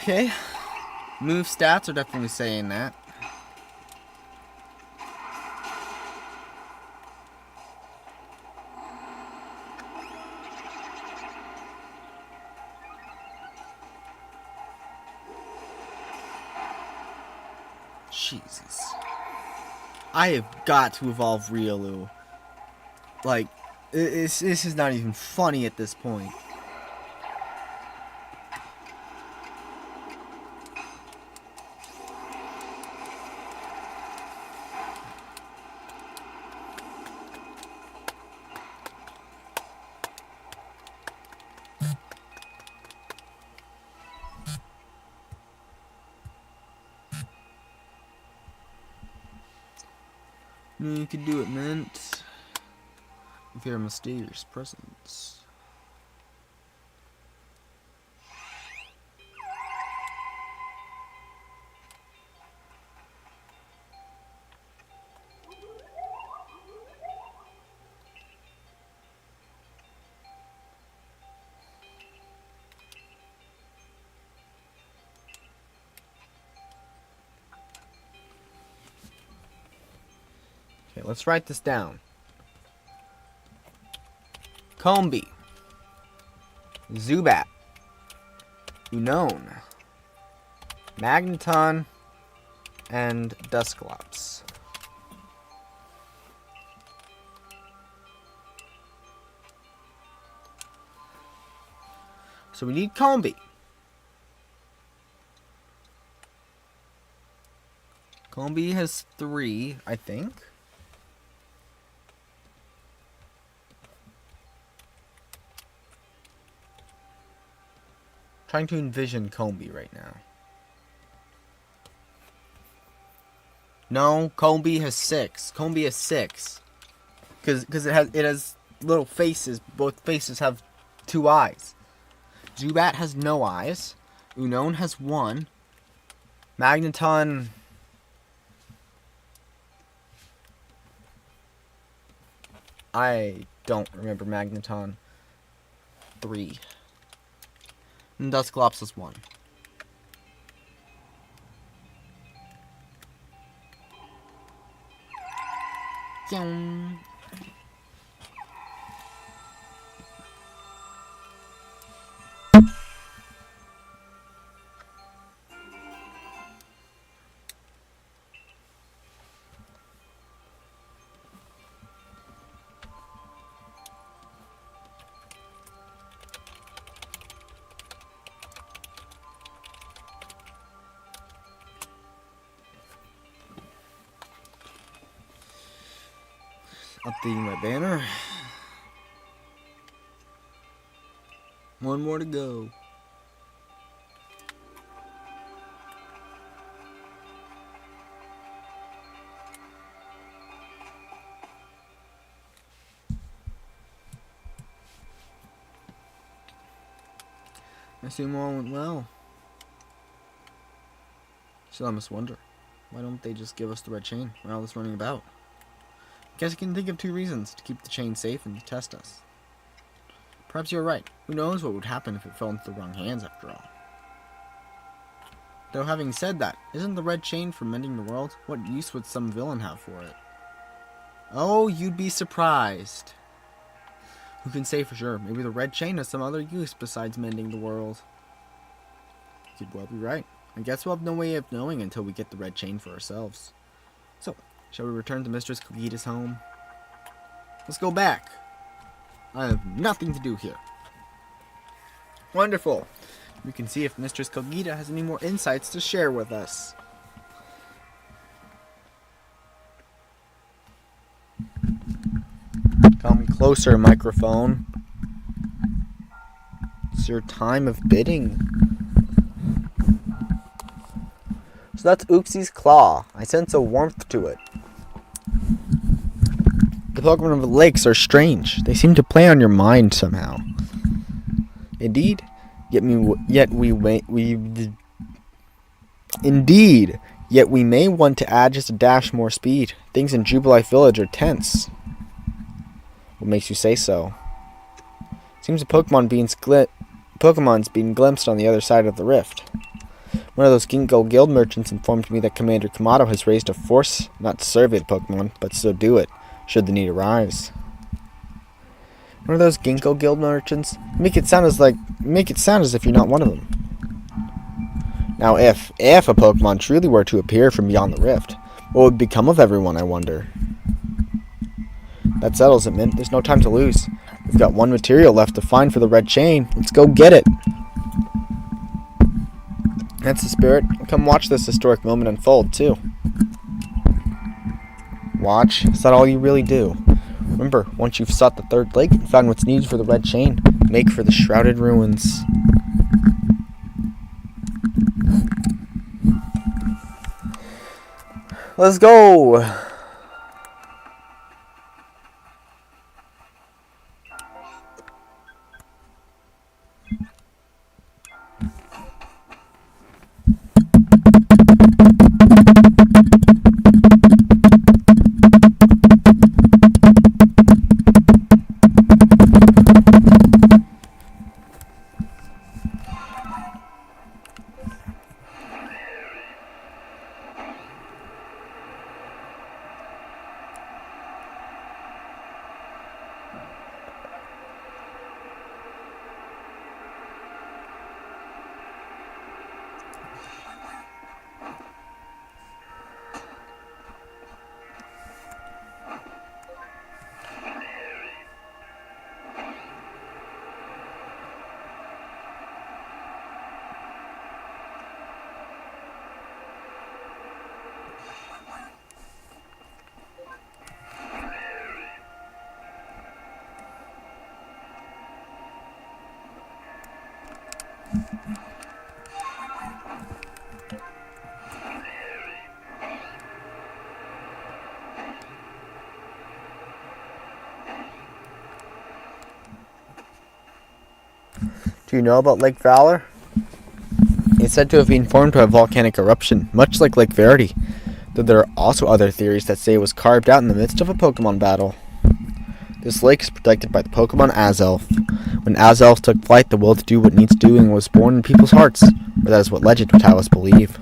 Okay. Move stats are definitely saying that. Jesus. I have got to evolve Riolu. Like, this is not even funny at this point. You could do it, Mint. If you're a mysterious presence. Okay, let's write this down. Combee, Zubat, Unown, Magneton, and Dusclops. So we need Combee. Combee has 3, I think. Trying to envision Combee right now. No, Combee has 6. Combee has 6. Because it has little faces. Both faces have 2 eyes. Zubat has no eyes. Unown has 1. Magneton. I don't remember Magneton. 3. And Dusclops is 1. Updating my banner. One more to go. I assume all went well. Still, I must wonder, why don't they just give us the red chain? Why all this running about? Guess I can think of 2 reasons: to keep the chain safe and to test us. Perhaps you're right. Who knows what would happen if it fell into the wrong hands after all. Though having said that, isn't the red chain for mending the world? What use would some villain have for it? Oh, you'd be surprised. Who can say for sure? Maybe the red chain has some other use besides mending the world. You could well be right. I guess we'll have no way of knowing until we get the red chain for ourselves. So, shall we return to Mistress Kogita's home? Let's go back. I have nothing to do here. Wonderful. We can see if Mistress Kogita has any more insights to share with us. Come closer, microphone. It's your time of bidding. So that's Uxie's claw. I sense a warmth to it. The Pokemon of the lakes are strange. They seem to play on your mind somehow. Indeed, yet we may want to add just a dash more speed. Things in Jubilife Village are tense. What makes you say so? Seems a Pokemon's being glimpsed on the other side of the rift. One of those Ginkgo Guild merchants informed me that Commander Kamado has raised a force not to survey the Pokemon, but to subdue it, should the need arise. One of those Ginkgo Guild merchants? Make it sound as if you're not one of them. Now, if a Pokemon truly were to appear from beyond the rift, what would become of everyone, I wonder? That settles it, Mint. There's no time to lose. We've got one material left to find for the red chain. Let's go get it. That's the spirit. Come watch this historic moment unfold, too. Watch? Is that all you really do? Remember, once you've sought the third lake and found what's needed for the red chain, make for the shrouded ruins. Let's go! Do you know about Lake Valor? It's said to have been formed by a volcanic eruption, much like Lake Verity, though there are also other theories that say it was carved out in the midst of a Pokemon battle. This lake is protected by the Pokemon Azelf. When Azelf took flight, the will to do what needs doing was born in people's hearts, or that is what legend would have us believe.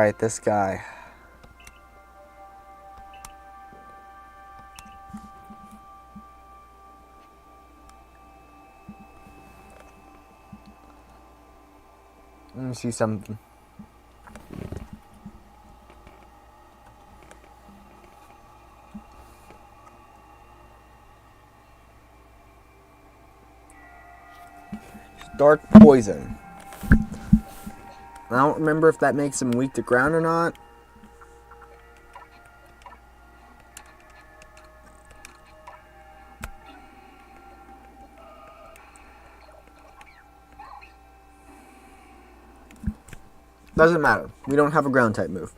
Alright, this guy. Let me see something. Dark poison. I don't remember if that makes him weak to ground or not. Doesn't matter. We don't have a ground type move.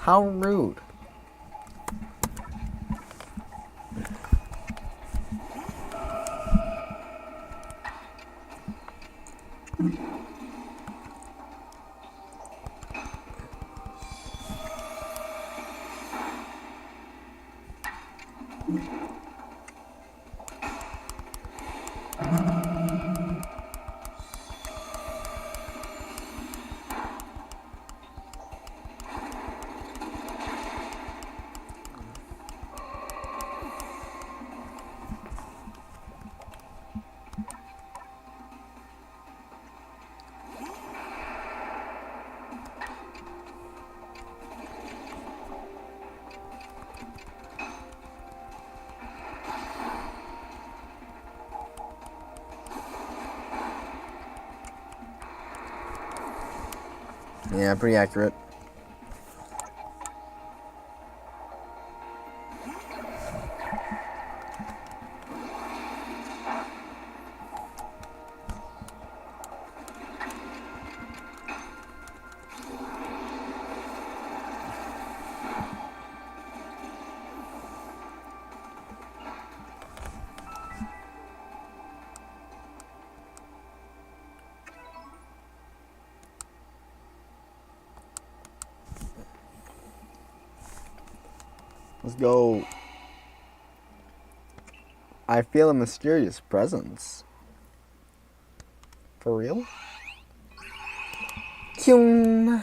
How rude. Yeah, pretty accurate. Let's go. I feel a mysterious presence. For real? Kyung.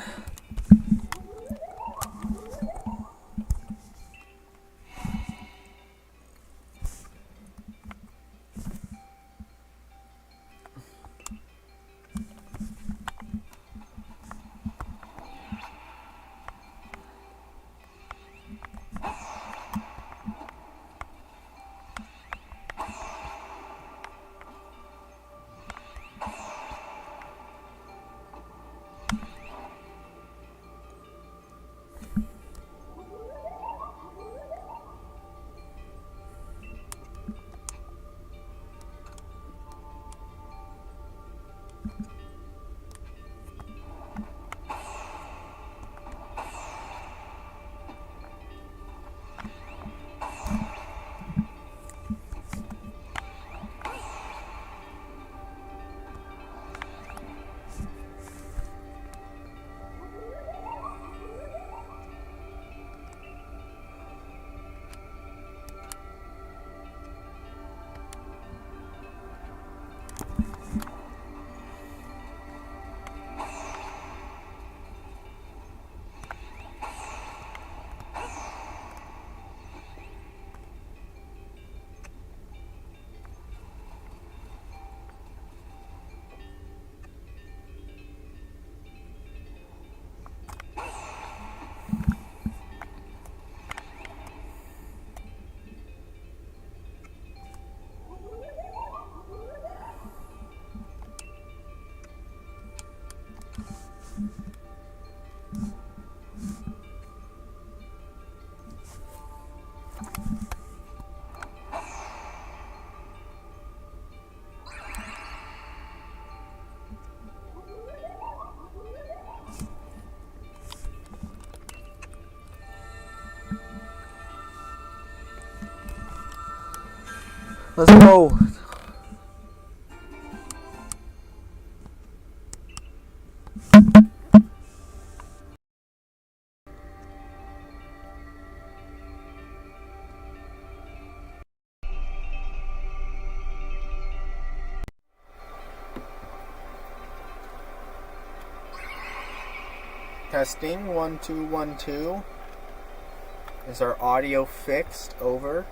Let's go. Testing 1 2 1 2. Is our audio fixed? Over.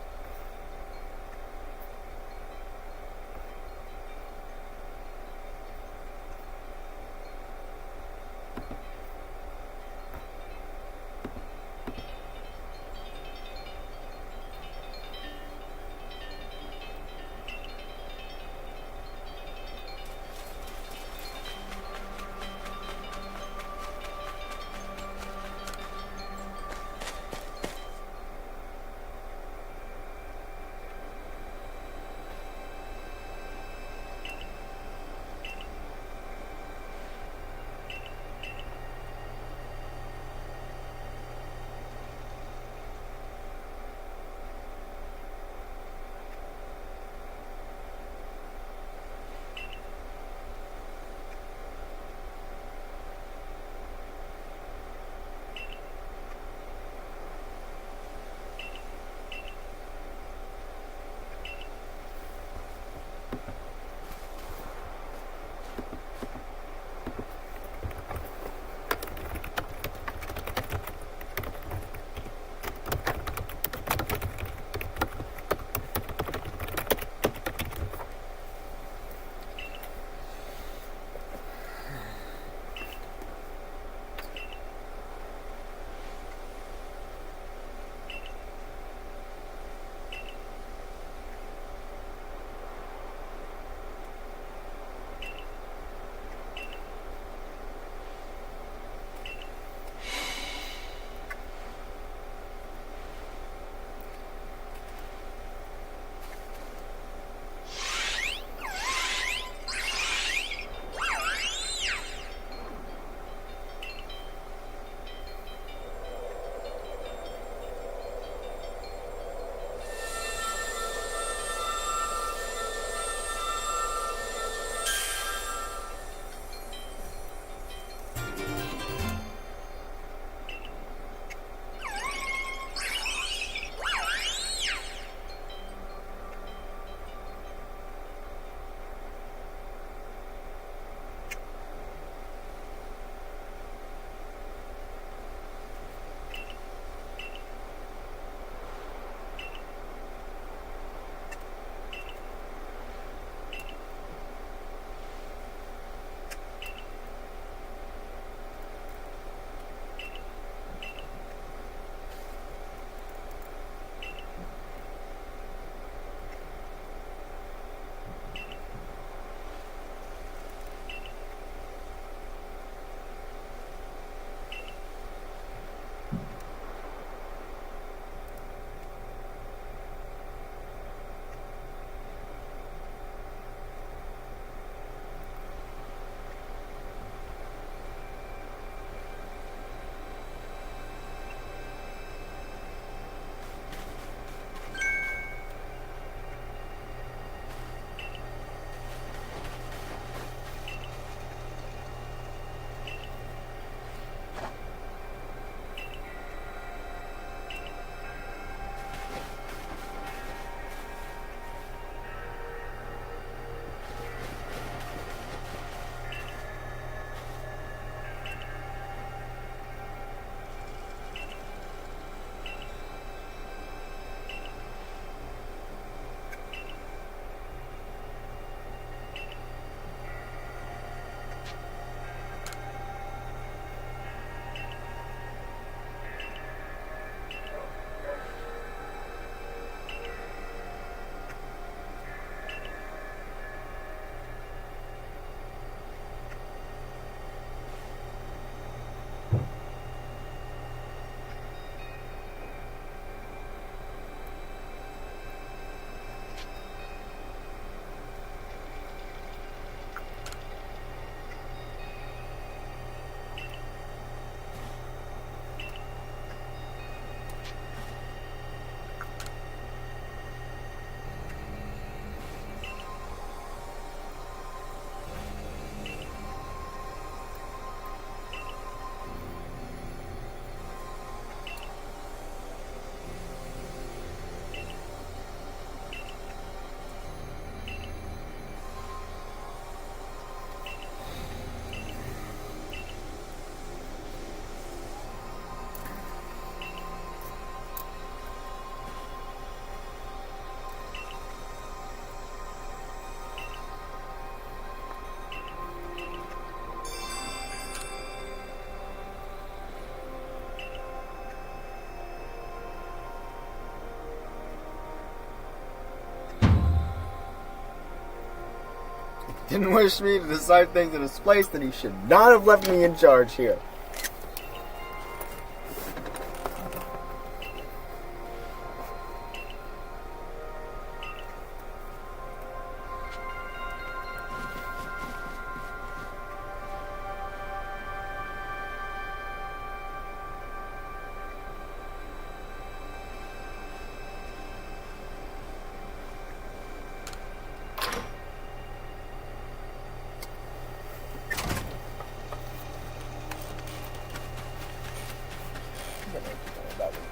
didn't wish me to decide things in his place, then he should not have left me in charge here.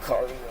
Cardio.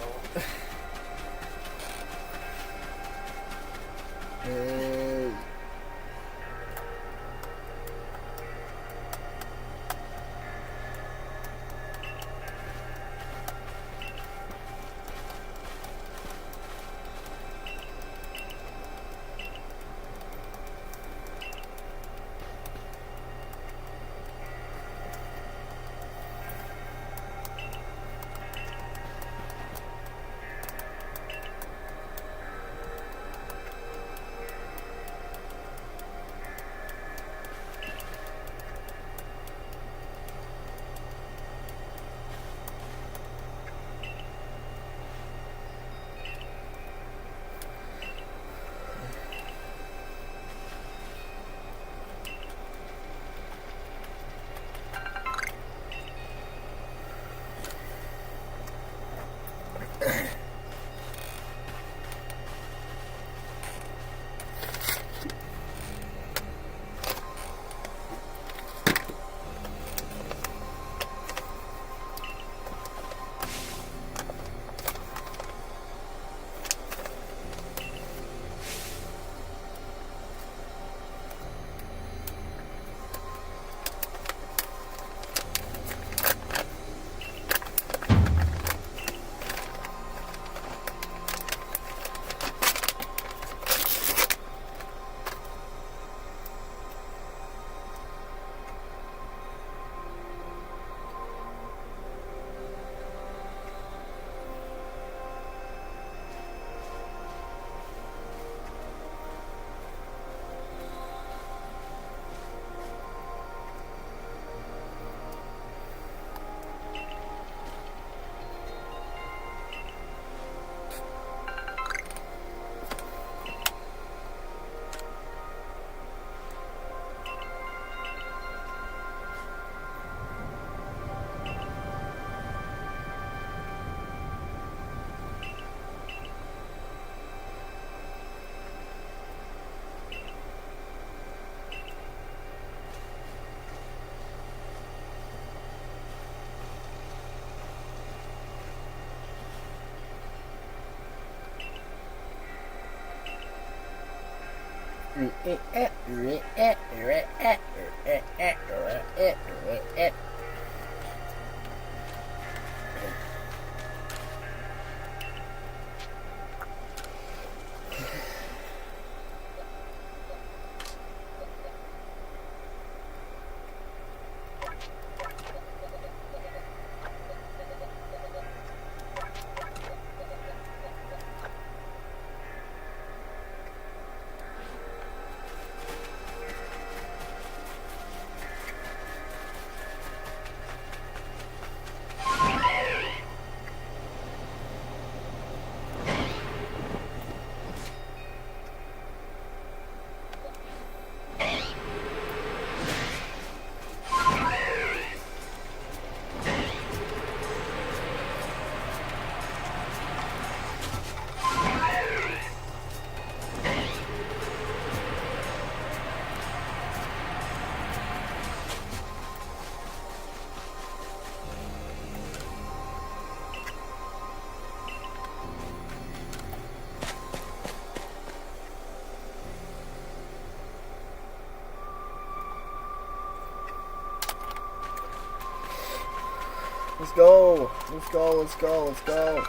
Let's go. Let's go. Let's go. Let's go.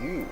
You.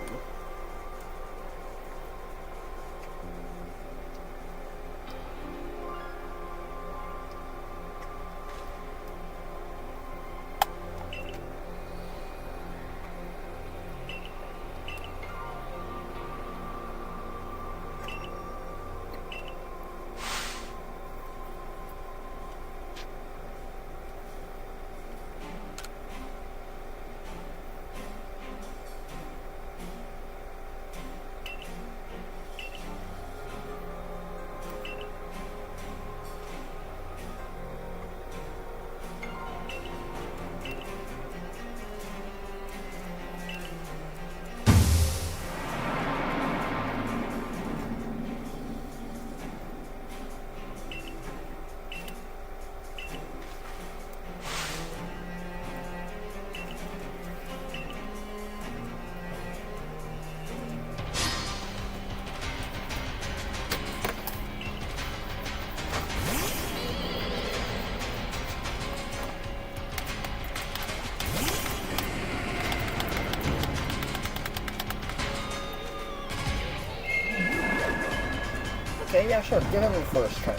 Okay, yeah, sure. Give him the first try.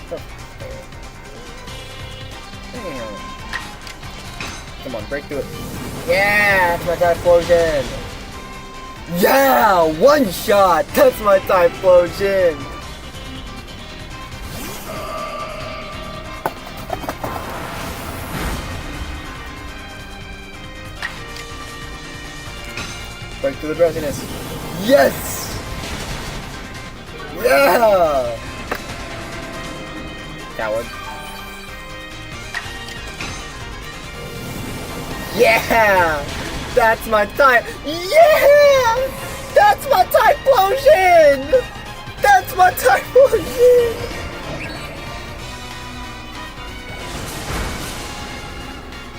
Sure. Damn. Come on, break through it. Yeah, that's my Typhlosion. Yeah, one shot. That's my Typhlosion. Break through the drowsiness. Yes! Yeah! Coward. Yeah! That's my type. Yeah! That's my Typhlosion! That's my Typhlosion!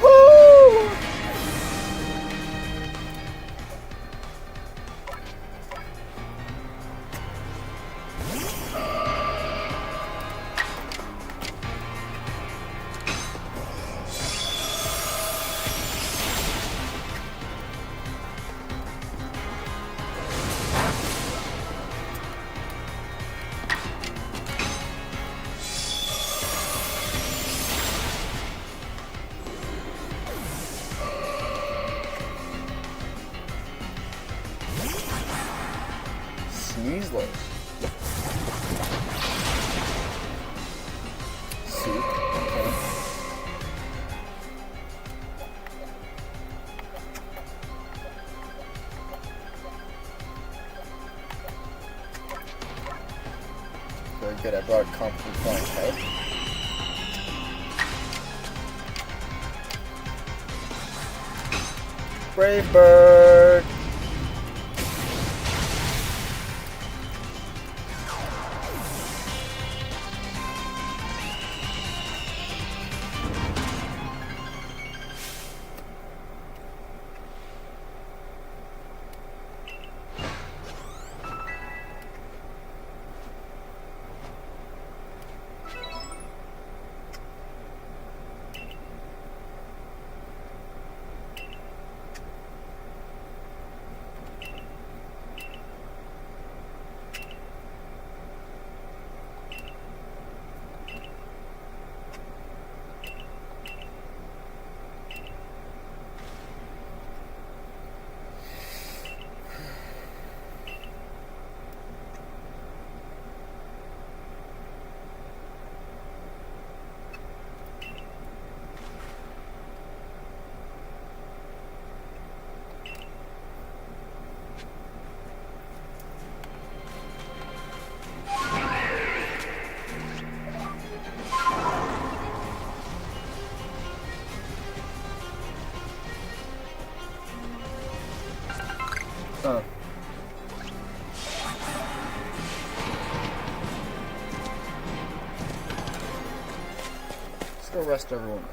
Woo! Sneezler. Soup. Okay. Very good. I brought a competent flying type. Brave Bird. Oh. Let's go rest everyone up.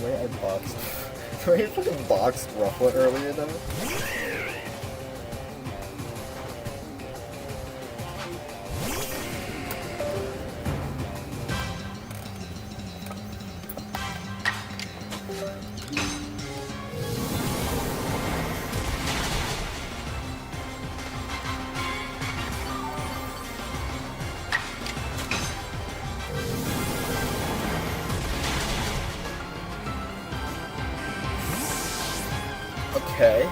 The way I boxed. The way I fucking boxed Rufflet earlier though. Okay.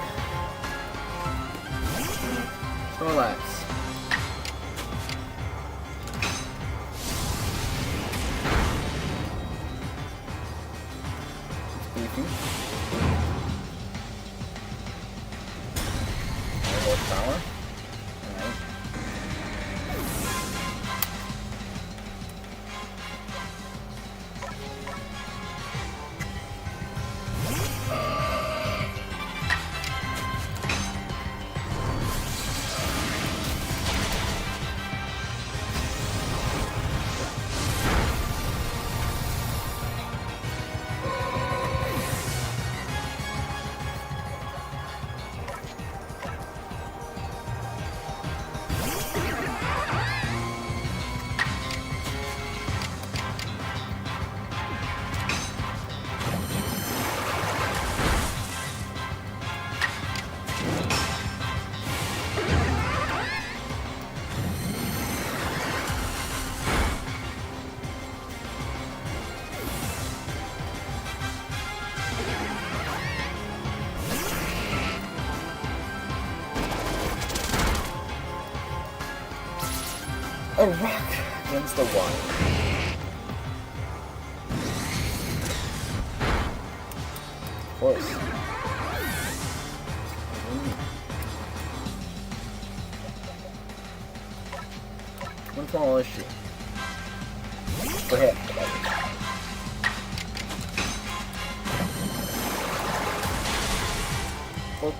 Relax. Beefy. More power. Alright. A rock against the wire. Of course. One small issue. Go ahead. Well,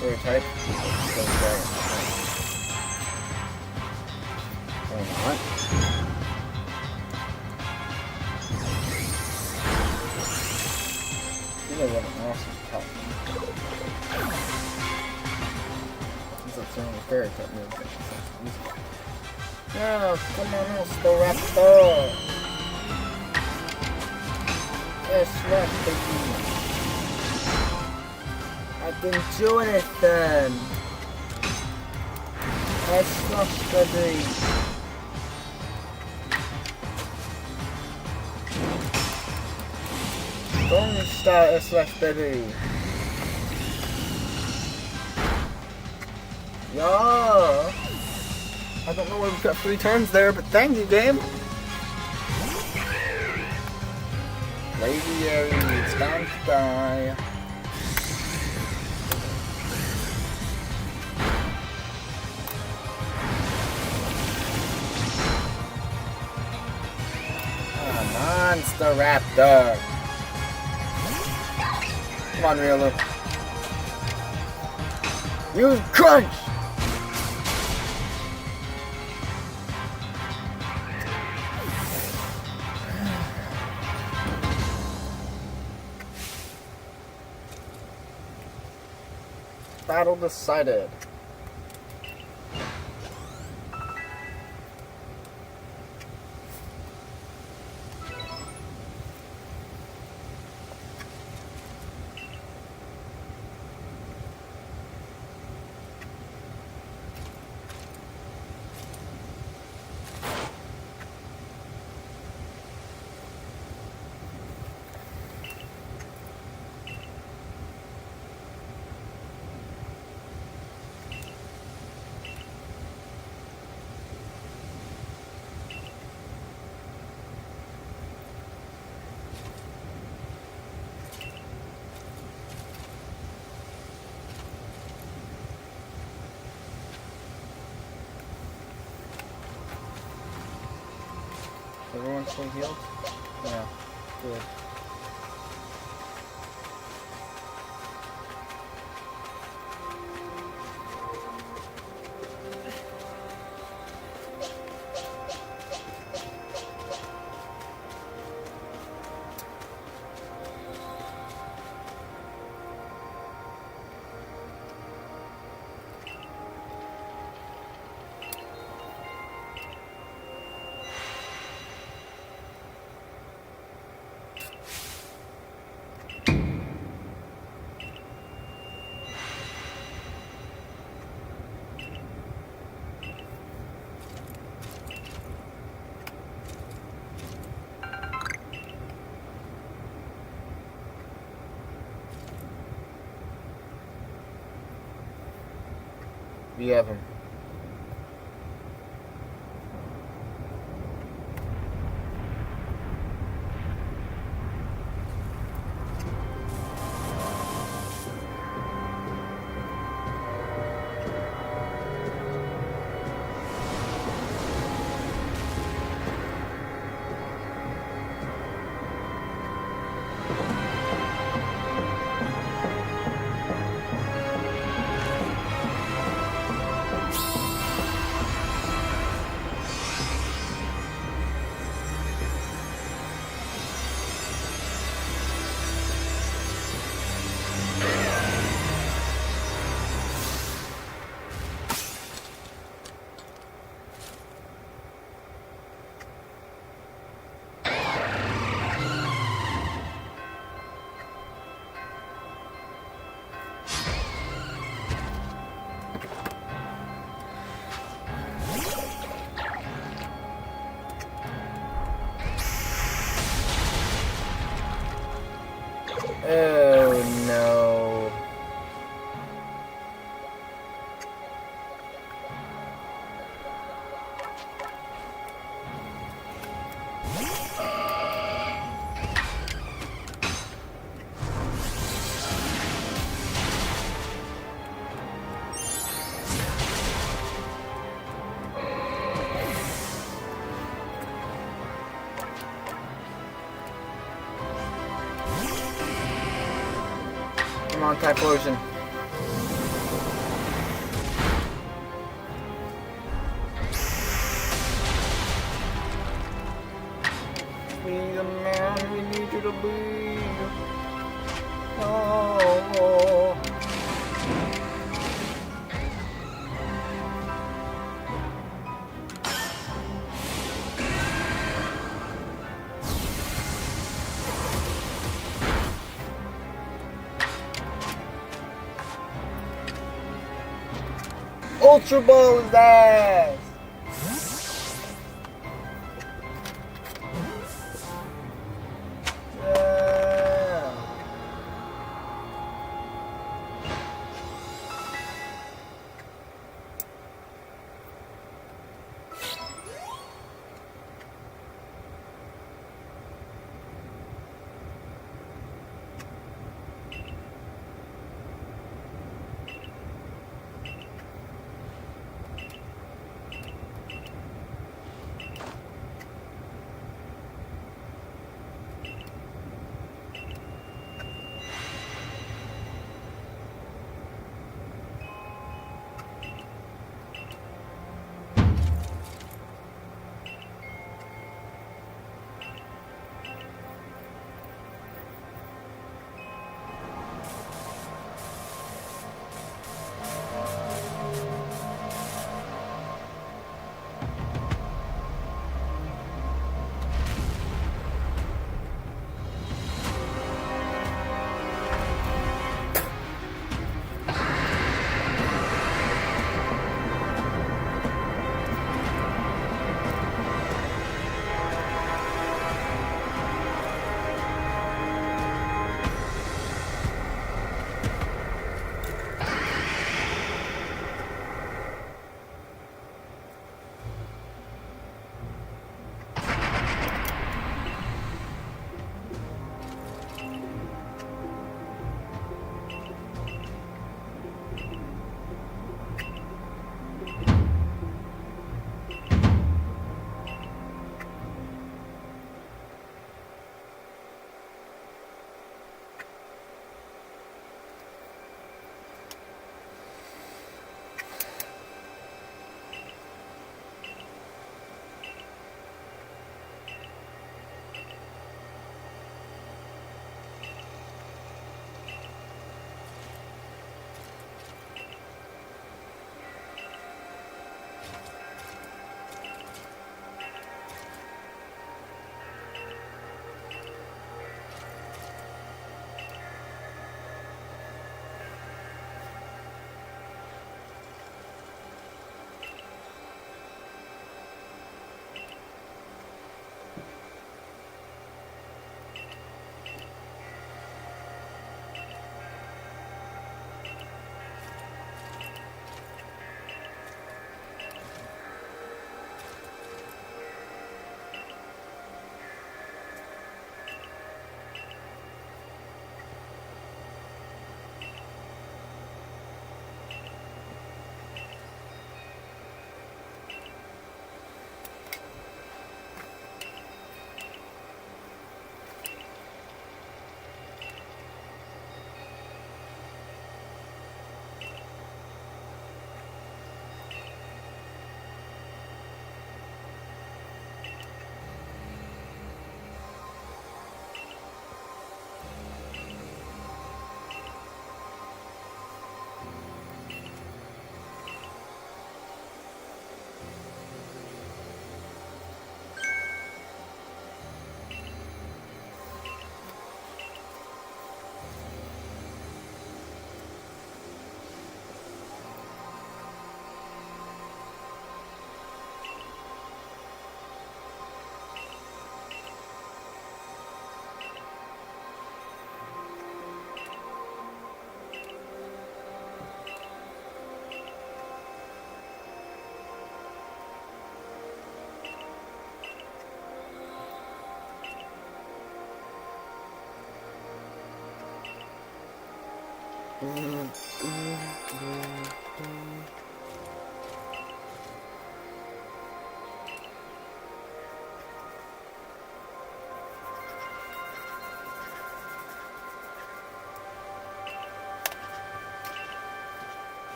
for a type, or not. I think I want an awesome top. Since it's the only fairy type move that can easy. No, come on, Raptor! Yes, Raptor! I didn't do anything! That's not steady! Don't start a slash baby! Yeah! I don't know why we've got 3 turns there, but thank you, game! Lady it's time to die. Monster Raptor! Come on, Riolu. Use Crunch! Battle decided. Everyone's still healed? Yeah. Good. You have him. Oh no. Come on, Typhlosion. Be the man we need you to be. Oh. Ultra Ball is ass! Yeah.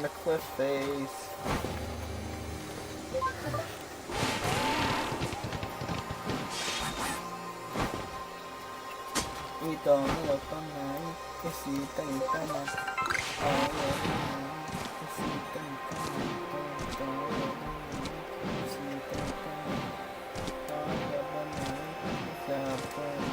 the cliff face. Ito niloto nai, isita itana. Oh, isita itana. Ito isita itana. Oh, Japan.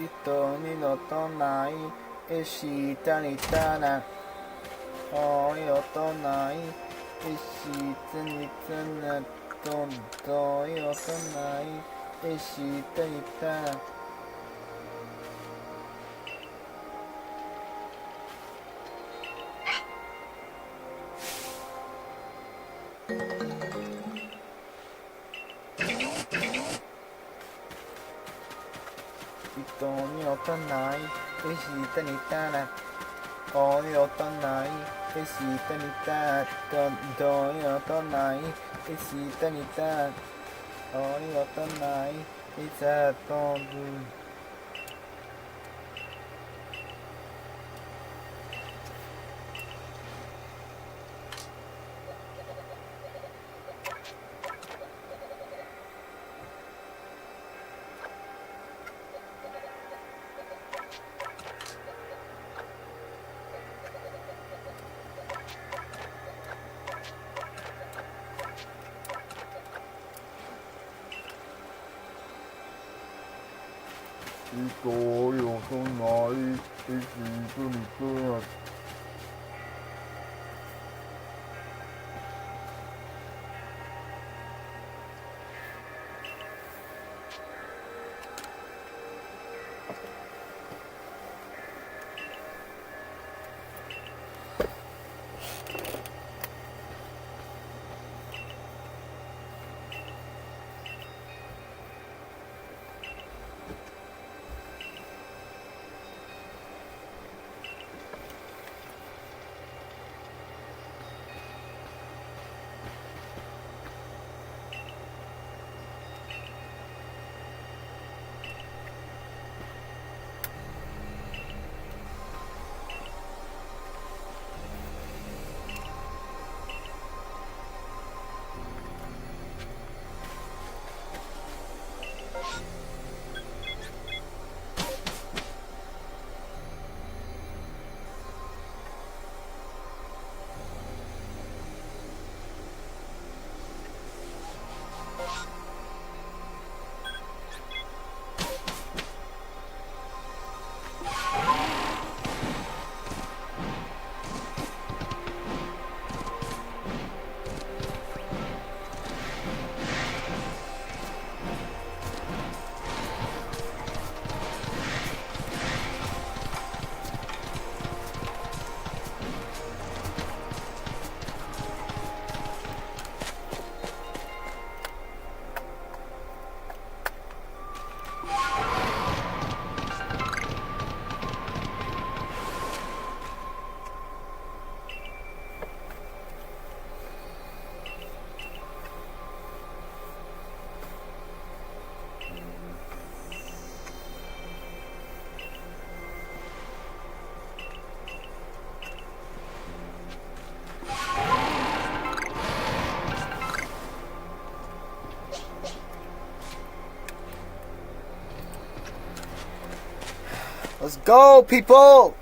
Ito niloto nai, ishita nitana. Oh, yoto nai, ishita nitana. Tonto yoto nai, ishita nitana. Ito niloto nai, ishita nitana. Oh, yoto nai, ishita nitana. Tonto yoto nai, ishita nitana. Oh, yoto nai, ishita nitana. Ito yoto nai, ishita nitana. Let's go, people!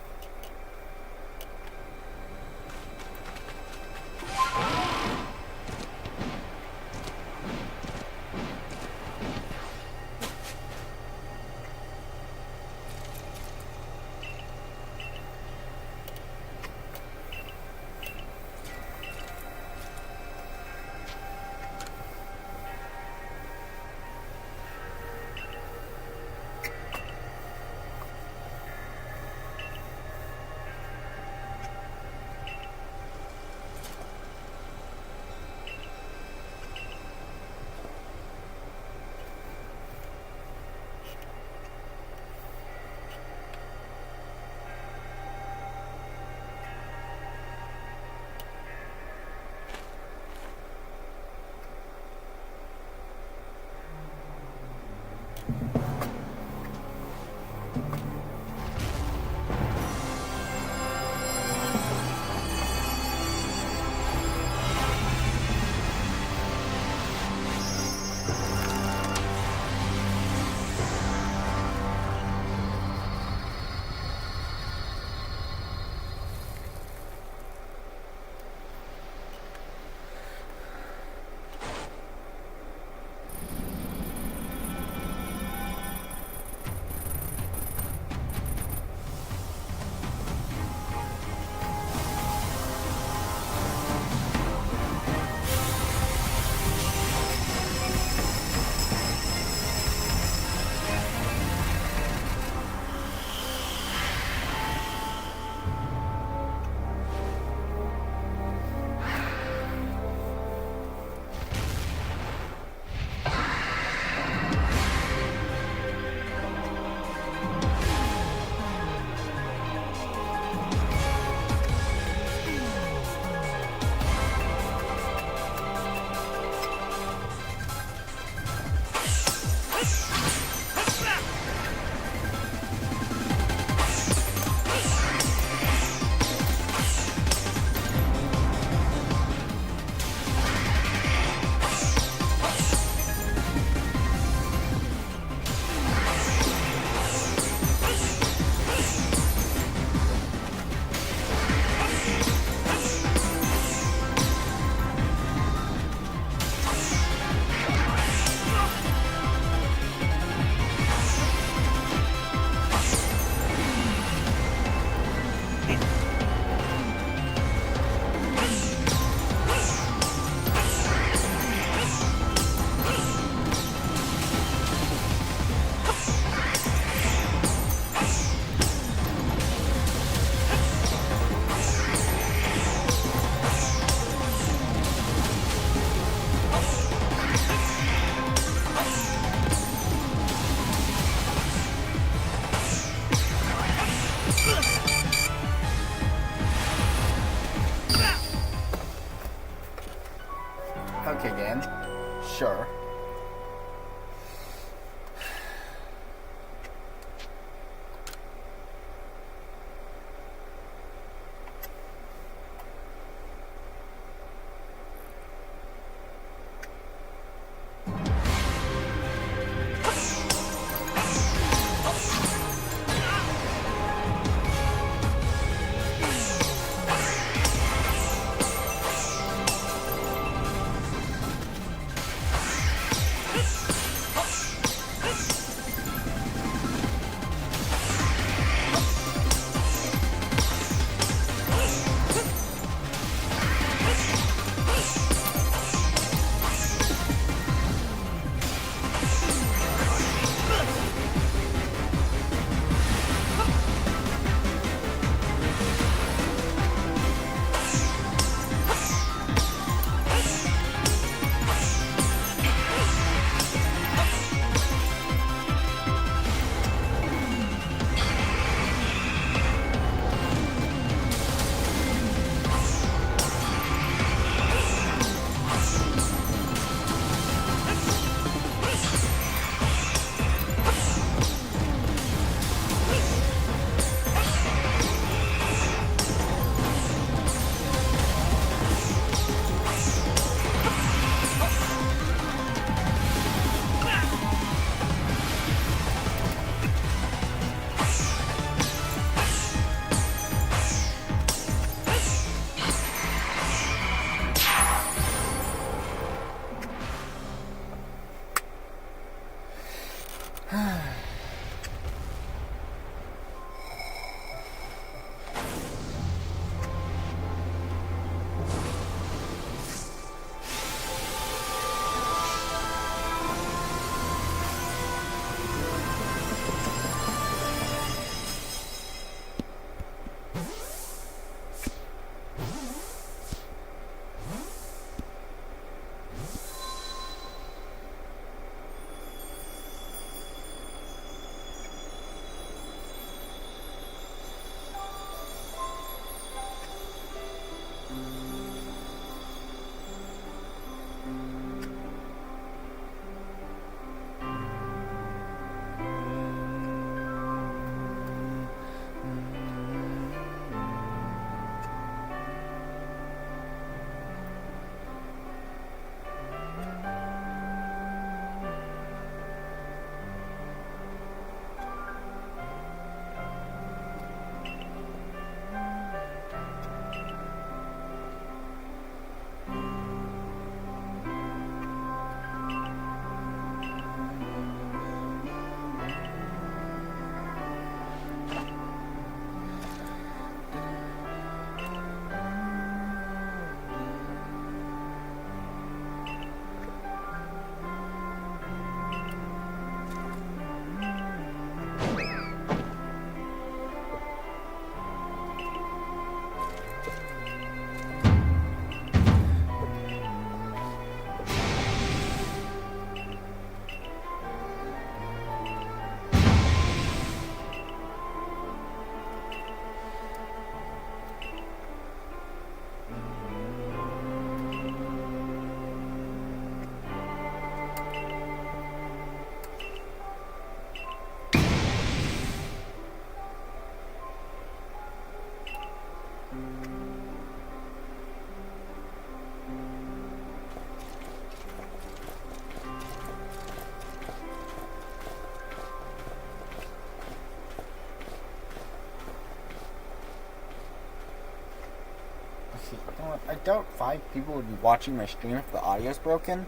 You know what? I doubt 5 people would be watching my stream if the audio's broken.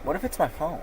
What if it's my phone?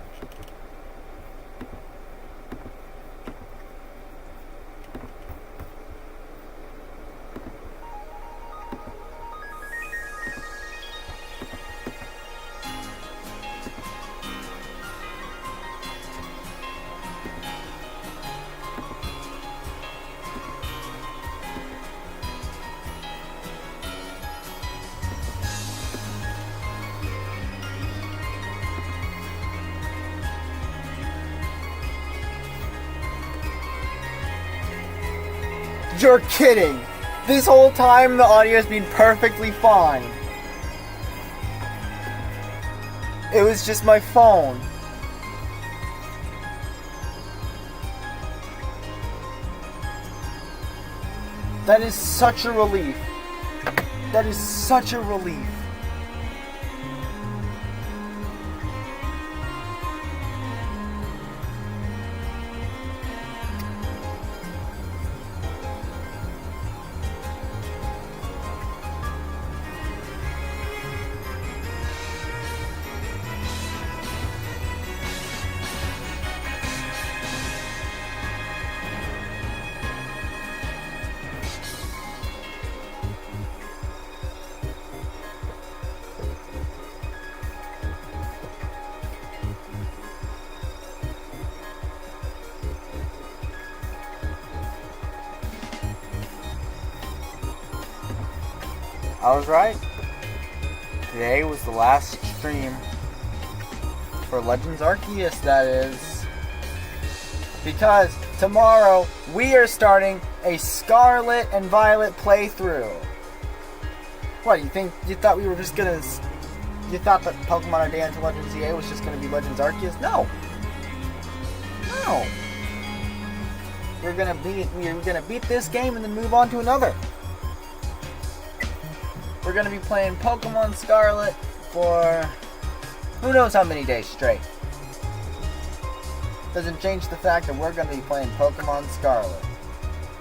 You're kidding! This whole time the audio's been perfectly fine. It was just my phone. That is such a relief. That is such a relief. I was right. Today was the last stream for Legends Arceus, that is. Because tomorrow we are starting a Scarlet and Violet playthrough. What, you thought we were just gonna... You thought that Pokemon Advance Legends EA was just gonna be Legends Arceus? No! No! We're gonna beat this game and then move on to another. We're going to be playing Pokemon Scarlet for who knows how many days straight. Doesn't change the fact that we're going to be playing Pokemon Scarlet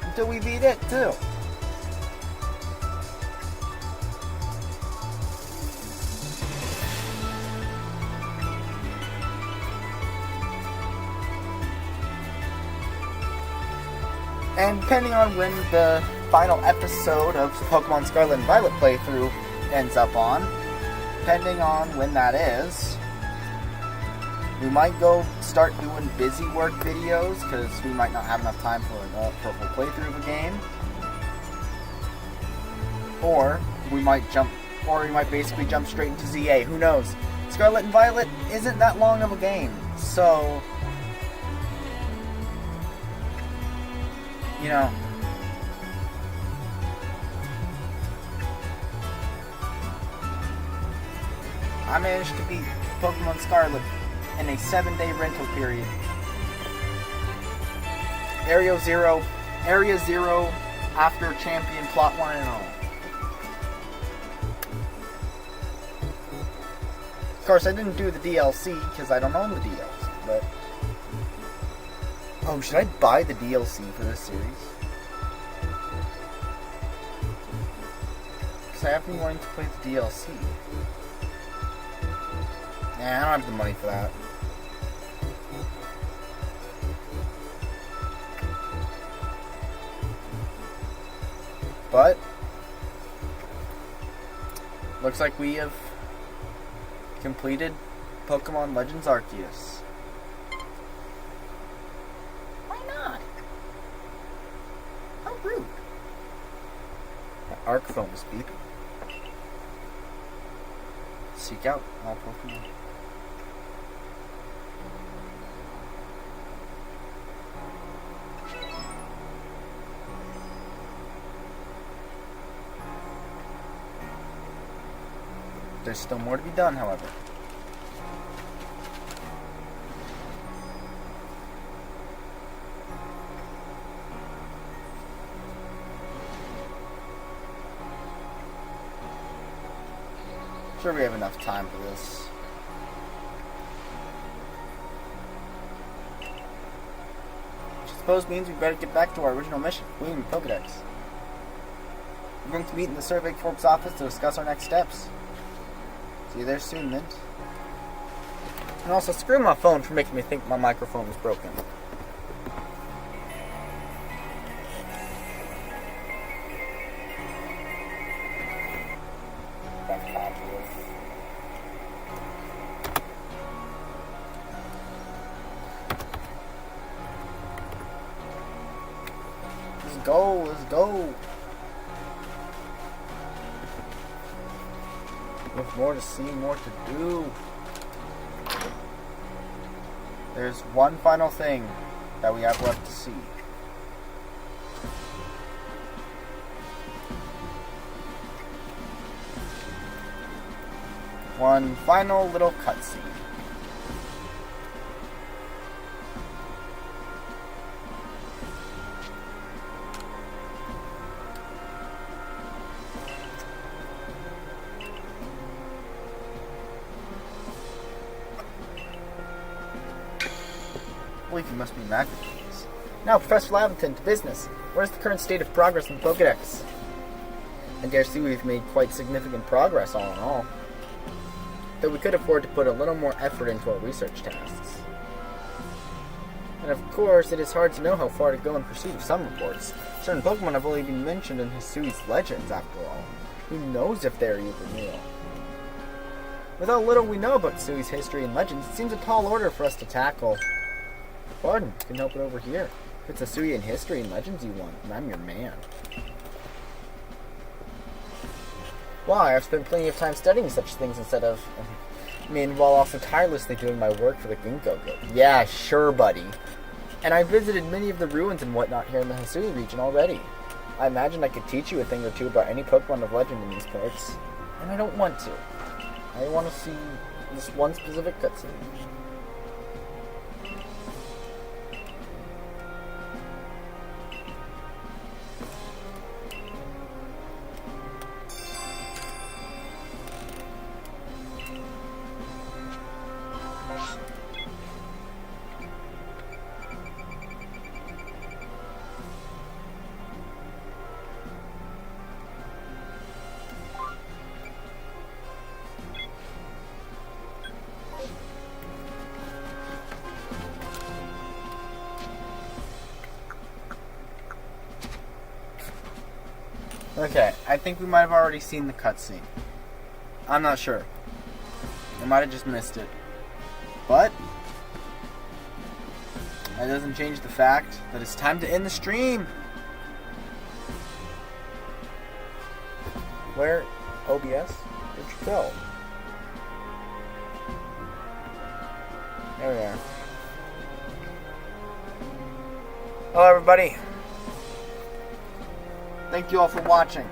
until we beat it too. And depending on when the final episode of Pokemon Scarlet and Violet playthrough ends up on, depending on when that is, we might go start doing busy work videos, because we might not have enough time for a full playthrough of a game. Or we might basically jump straight into ZA, who knows? Scarlet and Violet isn't that long of a game, so, you know, I managed to beat Pokemon Scarlet in a 7-day rental period. Area Zero after Champion Plot 1 and all. Of course, I didn't do the DLC because I don't own the DLC, but... Oh, should I buy the DLC for this series? Because I have been wanting to play the DLC. Nah, I don't have the money for that. But looks like we have completed Pokemon Legends Arceus. Why not? How rude. That arc phone is beeping. Seek out all Pokemon. There's still more to be done, however. Sure, we have enough time for this. Which I suppose means we better get back to our original mission, Queen Pokedex. We're going to meet in the Survey Corps office to discuss our next steps. See you there soon, Mint. And also, screw my phone for making me think my microphone was broken. Let's go. With more to see, more to do. There's one final thing that we have left to see. One final little cutscene. I believe you must be Magnetes. Now, Professor Laventon, to business. What is the current state of progress in the Pokedex? I dare see we've made quite significant progress, all in all. Though we could afford to put a little more effort into our research tasks. And of course, it is hard to know how far to go in pursuit of some reports. Certain Pokemon have only been mentioned in Hisui's legends, after all. Who knows if they're even real? With how little we know about Hisui's history and legends, it seems a tall order for us to tackle. Pardon, can help it over here. If it's Hisui in history and legends you want, and I'm your man. Why, I've spent plenty of time studying such things instead of... while also tirelessly doing my work for the Ginkgo Group. Yeah, sure, buddy. And I visited many of the ruins and whatnot here in the Hisui region already. I imagine I could teach you a thing or two about any Pokemon of legend in these parts. And I don't want to. I want to see this one specific cutscene. Okay, I think we might have already seen the cutscene. I'm not sure. I might have just missed it. But that doesn't change the fact that it's time to end the stream. Where? OBS? Where'd you go? There we are. Hello, everybody. Thank you all for watching.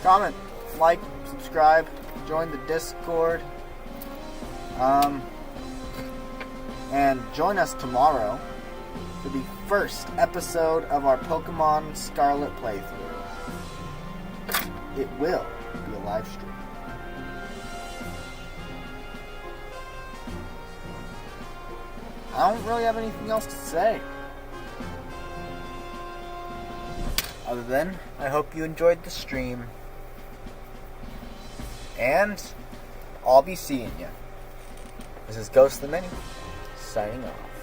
Comment, like, subscribe, join the Discord. And join us tomorrow for the first episode of our Pokemon Scarlet playthrough. It will be a live stream. I don't really have anything else to say. Other than, I hope you enjoyed the stream. And I'll be seeing you. This is Ghostly Mini, signing off.